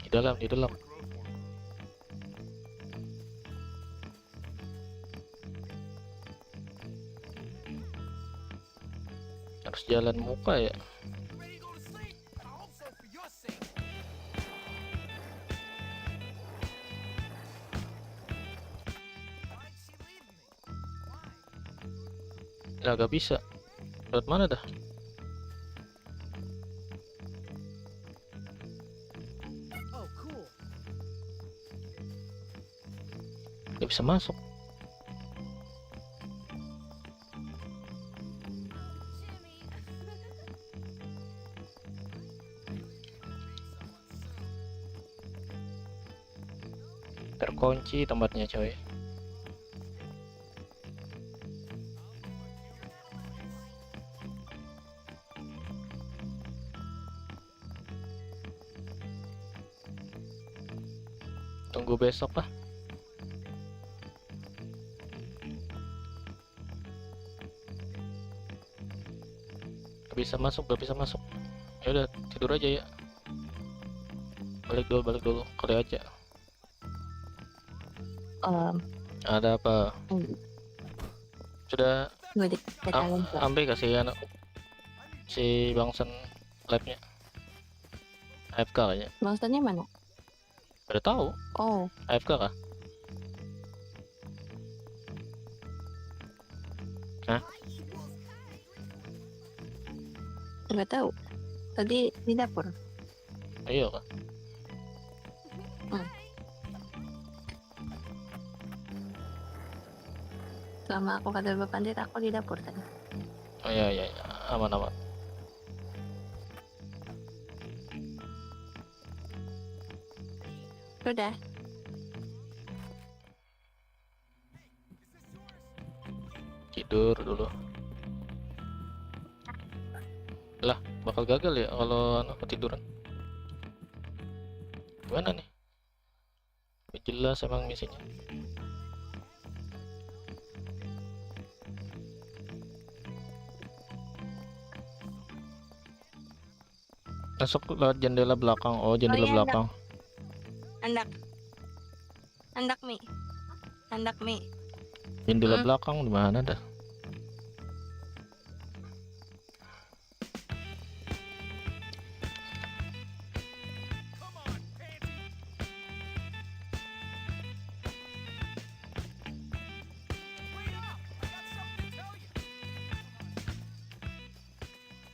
Di dalam, di dalam. Harus jalan muka ya. Ready to go to sleep? I hope so for your sake. Why'd she leave me? Why? Lah, gak bisa. Lewat mana dah? Oh, cool. Gak bisa masuk. kunci tempatnya coy. Tunggu besok lah. Gak bisa masuk. Ya udah tidur aja ya. Balik dulu kali aja. Ada apa? Sudah ambil kasih anak si Bangsan labnya AFK kayaknya. Bangsannya mana? Udah tahu? Oh, AFK kah? Hah? nggak tahu. Tadi di dapur. Iya kah? Selama aku kata Bapak Pandit, aku di dapur tadi. Oh iya, aman. Sudah. Tidur dulu. Lah, bakal gagal ya kalau anak ketiduran. Gimana nih? Jelas emang misinya. Masuk lewat jendela belakang. Oh, jendela belakang. Andak mi. Jendela belakang di mana dah?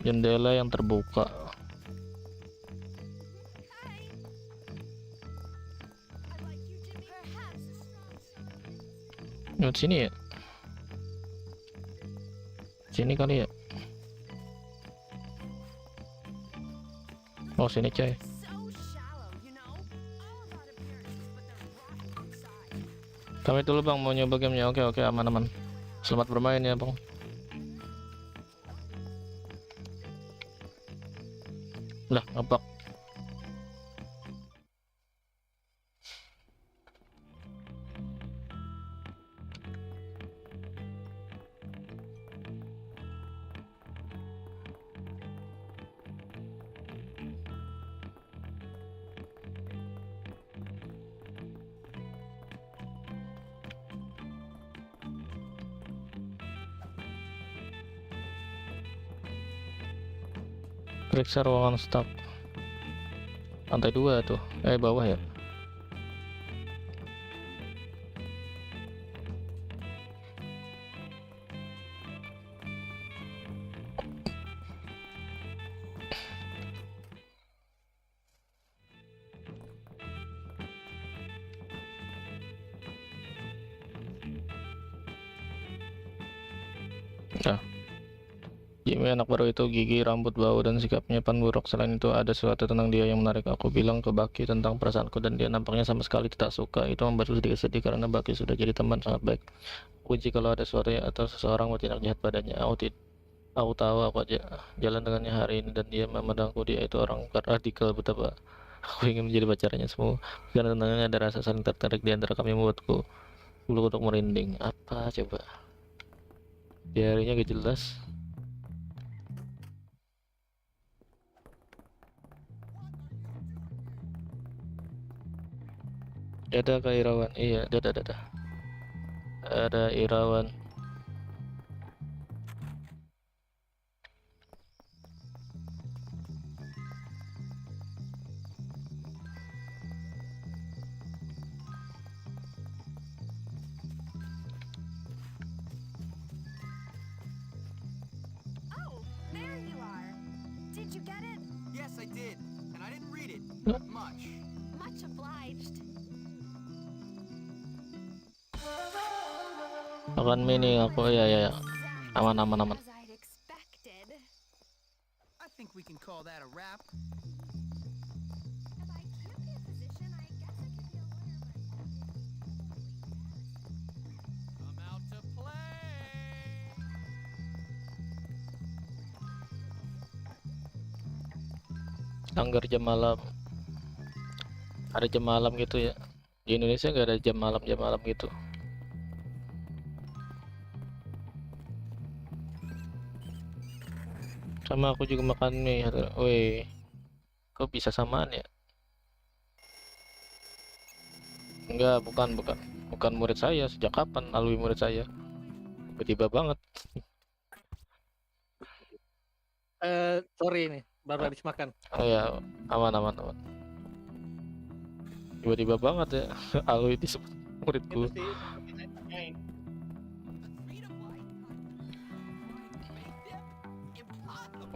Jendela yang terbuka. Lewat sini ya? Sini kali ya? Oh, sini coy. Kami dulu bang, mau nyoba gamenya. Oke, aman. Selamat bermain ya bang. Lah, ngebug. Periksa ruangan staf. Lantai 2 tuh. Bawah ya. Nah, Jimmy anak baru itu gigi, rambut, bau, dan sikapnya pan buruk. Selain itu ada sesuatu tentang dia yang menarik. Aku bilang ke Baki tentang perasaanku dan dia nampaknya sama sekali tidak suka. Itu membuatku sedikit sedih karena Baki sudah jadi teman sangat baik. Kunci kalau ada sesuatu atau seseorang bertindak jahat padanya. Aku tahu aku aja jalan dengannya hari ini dan dia memandangku dia itu orang radikal betapa aku ingin menjadi pacarnya semua. Karena tentangnya ada rasa saling tertarik di antara kami membuatku bulu untuk merinding. Apa coba? Diarinya gak jelas. Ada Kak Irawan. Iya, ada Irawan. Oh, there you are. Did you get it? Yes, I did. And I didn't read it. Not much. Much obliged. Makan mini aku ya. Aman. I think we can call that a wrap. Langgar jam malam. Ada jam malam gitu ya. Di Indonesia nggak ada jam malam gitu. Sama aku juga makan mie. Woi, kok bisa samaan ya? Enggak, bukan murid saya. Sejak kapan Alwi murid saya? Tiba-tiba banget. Sorry nih, baru habis makan. Oh ya, aman. Tiba-tiba banget ya. Alwi disebut muridku. Itu sih.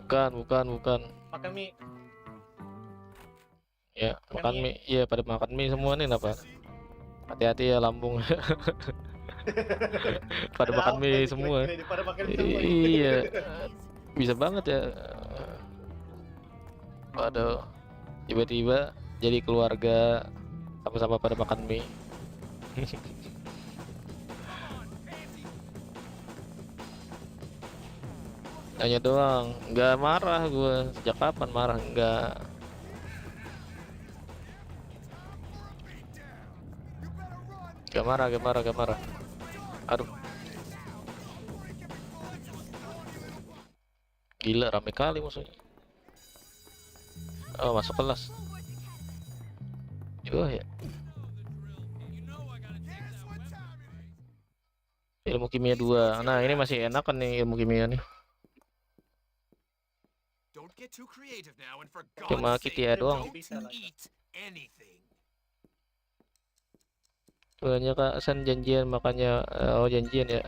Bukan. Makan mie. Ya, makan mie. Iya, pada makan mie semua nih apa? Hati-hati ya lambung. Pada makan mie semua. Iya. Bisa banget ya. Waduh. Tiba-tiba jadi keluarga sama-sama pada makan mie. Hanya doang, nggak marah gue. Sejak kapan marah? Nggak. Gak marah. Aduh. Gila, rame kali musuhnya. Oh, masuk kelas. Ya. Ilmu kimia 2. Nah, ini masih enak kan nih ilmu kimia nih. Cuma Kitia doang. Soalnya Kak San janjian, makanya janjian ya.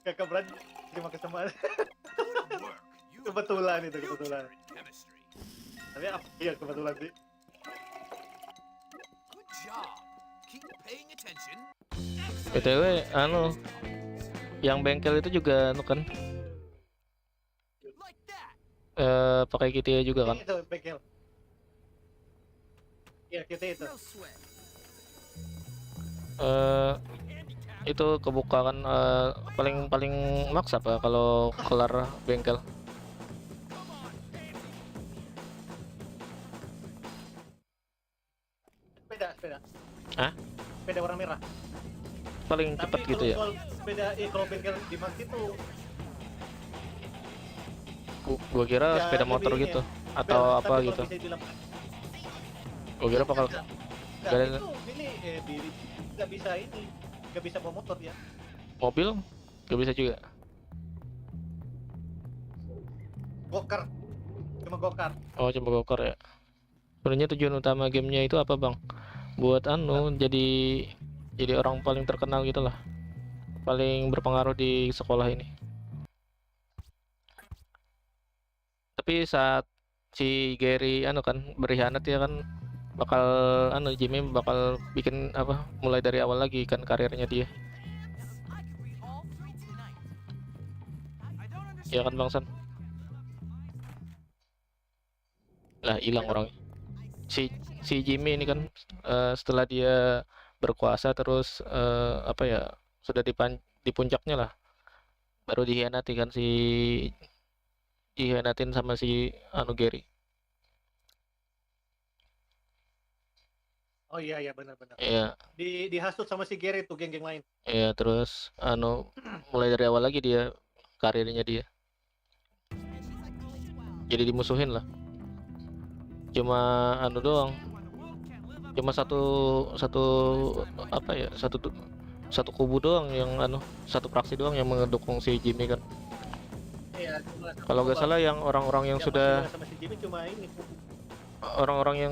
Kakak berani terima kesempatan. Kebetulan. Tapi apa? Iya, kebetulan sih. BTW yang bengkel itu juga kan pakai Kitia juga kan? Itu bengkel. Iya, Kitia itu. Itu kebuka kan paling maksa apa kalau kelar bengkel? Sepeda. Hah? Sepeda warna merah. Paling cepat gitu ya? Sepeda, kalau bengkel di masjid itu gua kira ya, sepeda motor gitu atau apa gitu. Gua kira bakal nggak bisa bawa motor ya. Mobil nggak bisa juga. Gokar. Oh, cuma gokar ya. Sebenarnya tujuan utama gamenya itu apa bang? Buat jadi orang paling terkenal gitu lah, paling berpengaruh di sekolah ini. Tapi saat si Gary kan berkhianat ya kan, bakal Jimmy bakal bikin mulai dari awal lagi kan karirnya dia. Ya kan Bang San? Lah hilang orangnya. Si Jimmy ini kan setelah dia berkuasa terus sudah di puncaknya lah, baru dikhianatin sama si Gary. Oh iya benar. Iya. Dihasut sama si Gary tuh geng-geng lain. Iya, terus mulai dari awal lagi dia karirnya dia. Jadi dimusuhin lah. Cuma doang. Cuma satu kubu doang yang satu fraksi doang yang mendukung si Jimmy kan. Iya, kalau nggak salah yang orang-orang yang sudah sama si Jimmy cuma ini. Orang-orang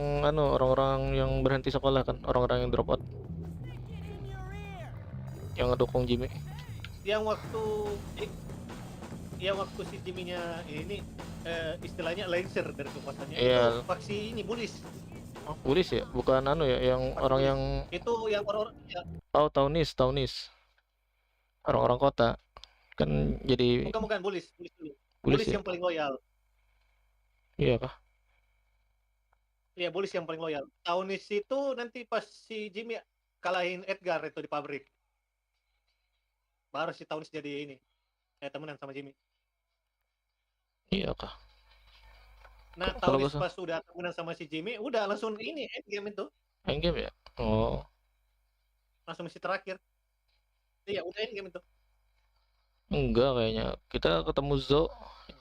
yang berhenti sekolah kan, orang-orang yang drop out yang ngedukung Jimmy. Yang waktu si Jimmy-nya ini istilahnya Lancer dari kekuasaannya. Iya. Itu faksi ini Bullies. Bullies ya, bukan yang orang yang itu yang orang ya. Oh, Taunis. Orang-orang kota kan jadi bukan Bullies dulu. Bullies yang paling loyal. Iya kah? Iya, Bullies yang paling loyal. Taunis itu nanti pas si Jimmy kalahin Edgar itu di pabrik, baru si Taunis jadi ini temenan sama Jimmy. Iya kah? Nah, Kalau tahu gua pas udah temenan sama si Jimmy, udah langsung ini endgame itu. Endgame ya? Oh. Langsung misi terakhir. Iya, udah endgame itu. Enggak kayaknya. Kita ketemu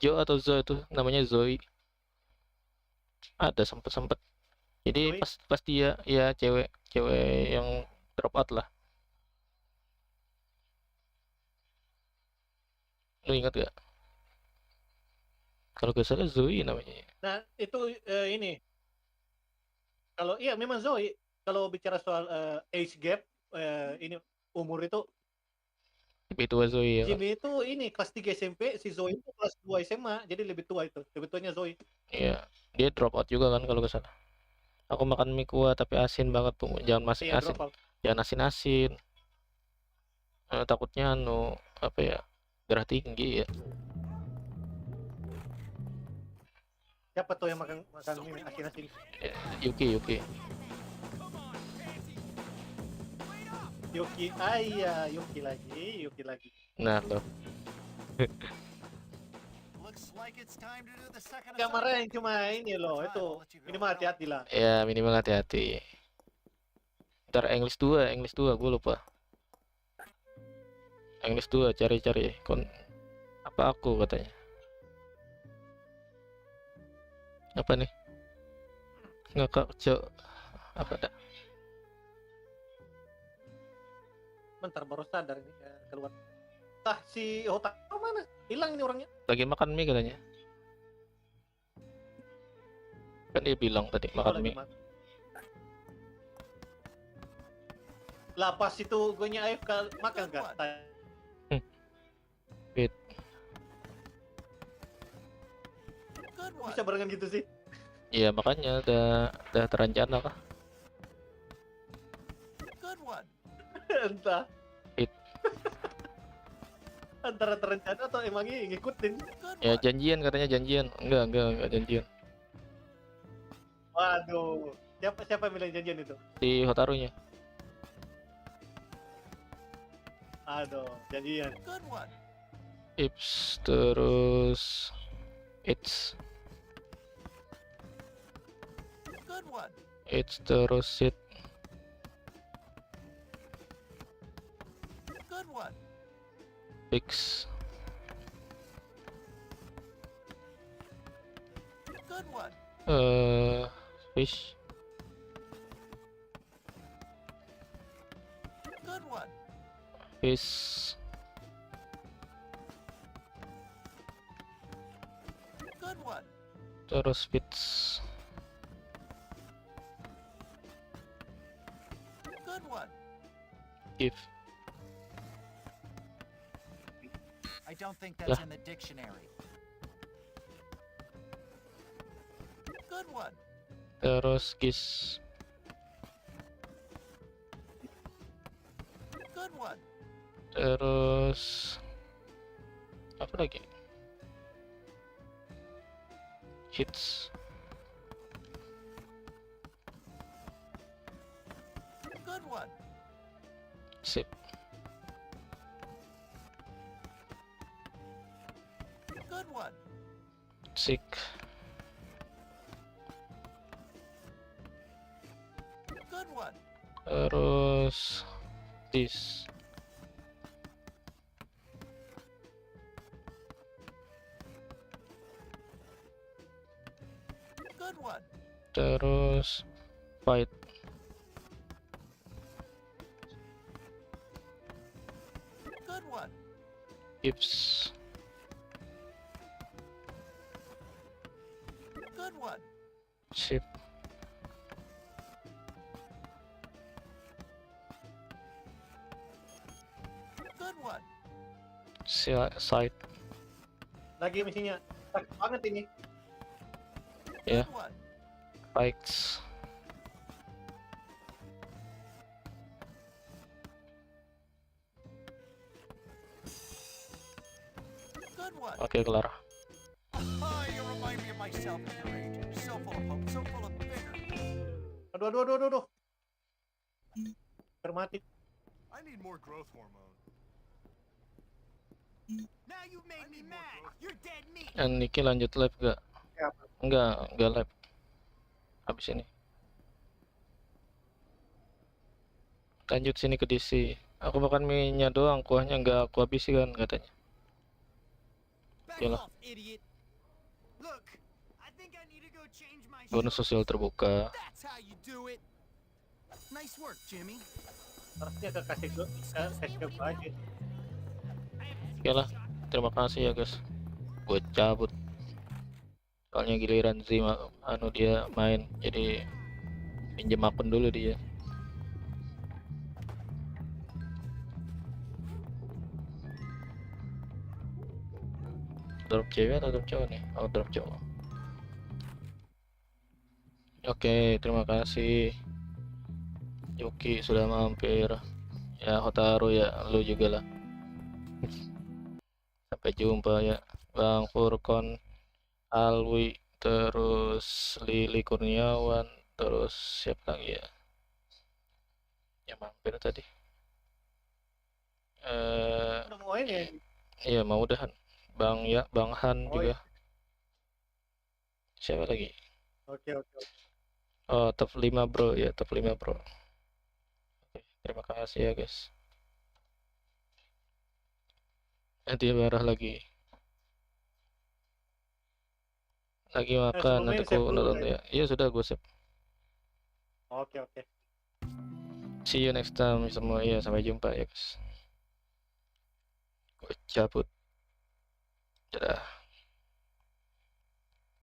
Jo atau Zo itu namanya Zoe. Ada sempet. Jadi Zoe? pas dia ya cewek yang drop out lah. Lu ingat gak? Kalau gak salah Zoe namanya. Nah, itu ini. Kalau iya memang Zoe. Kalau bicara soal age gap, ini umur itu. Lebih tua Zoe ya. Jimmy itu ini kelas 3 SMP, si Zoe itu kelas 2 SMA, jadi lebih tua itu. Lebih tuanya Zoe. Iya, dia drop out juga kan kalau gak salah. Aku makan mie kuah tapi asin banget tuh. Jangan masih Iya, asin. drop out. Jangan asin-asin. Takutnya apa ya? Darah tinggi ya. Siapa tuh yang makan mie asin-asin? Yuki. Yuki, iya, Yuki lagi. Nah, loh. Kamarnya yang cuma ini loh, itu minimal hati-hati lah. Ya, minimal hati-hati. Ntar English 2, gue lupa. English 2, cari-cari. Apa aku katanya? Apa nih? Ngakak, Cok. Apa dah? Bentar baru sadar ini keluar. Si Hotaru mana? Hilang ini orangnya. Lagi makan mie katanya. Kan dia bilang tadi makan mie. Lah pas itu gue AFK makan gak? Wait. Bisa barengan gitu sih? Iya makanya udah terencana kah? Entah. Antara terencana atau emangnya ngikutin? Ya janjian katanya janjian. Enggak janjian. Waduh, siapa yang bilang janjian itu? Si Hotarunya. Aduh, janjian. Ips terus it's terus it. Fix. Fish. Fish. Terus fits. If. I don't think that's in the dictionary. Good one. Terus kiss. Good one. Terus apa lagi? Hits. Good one. Sip. Good one. Sick. Good one. Terus this. Good one. Terus fight. Good one. Ifs. Good one. Ship. Good one. Side. Lagi misinya sakit banget ini. Ya. Good one. Fights. Good one. Oke, kelar. Oh, you remind me of myself at your age. So full of hope, so full of vigor. Aduh. Termati. I need more growth hormone. Now you made me mad. You're dead meat. Niki lanjut live gak? Enggak live. Habis ini. Lanjut sini ke DC. Aku makan mie-nya doang, kuahnya enggak aku habisi kan katanya. Yalah. Bonus sosial terbuka. That's how you do it. Nice work, Jimmy. Harusnya kasih ke aja. Yalah, terima kasih ya guys. Gue cabut. Soalnya giliran Zima dia main, jadi pinjam akun dulu dia. Drop cewek atau drop cowok nih? Oh, drop cowok. Oke, terima kasih Yuki sudah mampir. Ya Hotaru ya, lu juga lah. Sampai jumpa ya Bang Furkon, Alwi, terus Lili Kurniawan, terus siapa lagi ya yang mampir tadi? Udah mau ini ya? Iya mau udahan. Bang Han juga. Iya. Siapa lagi? Oke. Oh, top 5 bro ya, top 5 bro. Oke, terima kasih ya guys. Nanti marah lagi makan, nanti aku nonton ya. Iya sudah gue save. Oke. See you next time semua ya, sampai jumpa ya guys. Gue cabut. Dadah.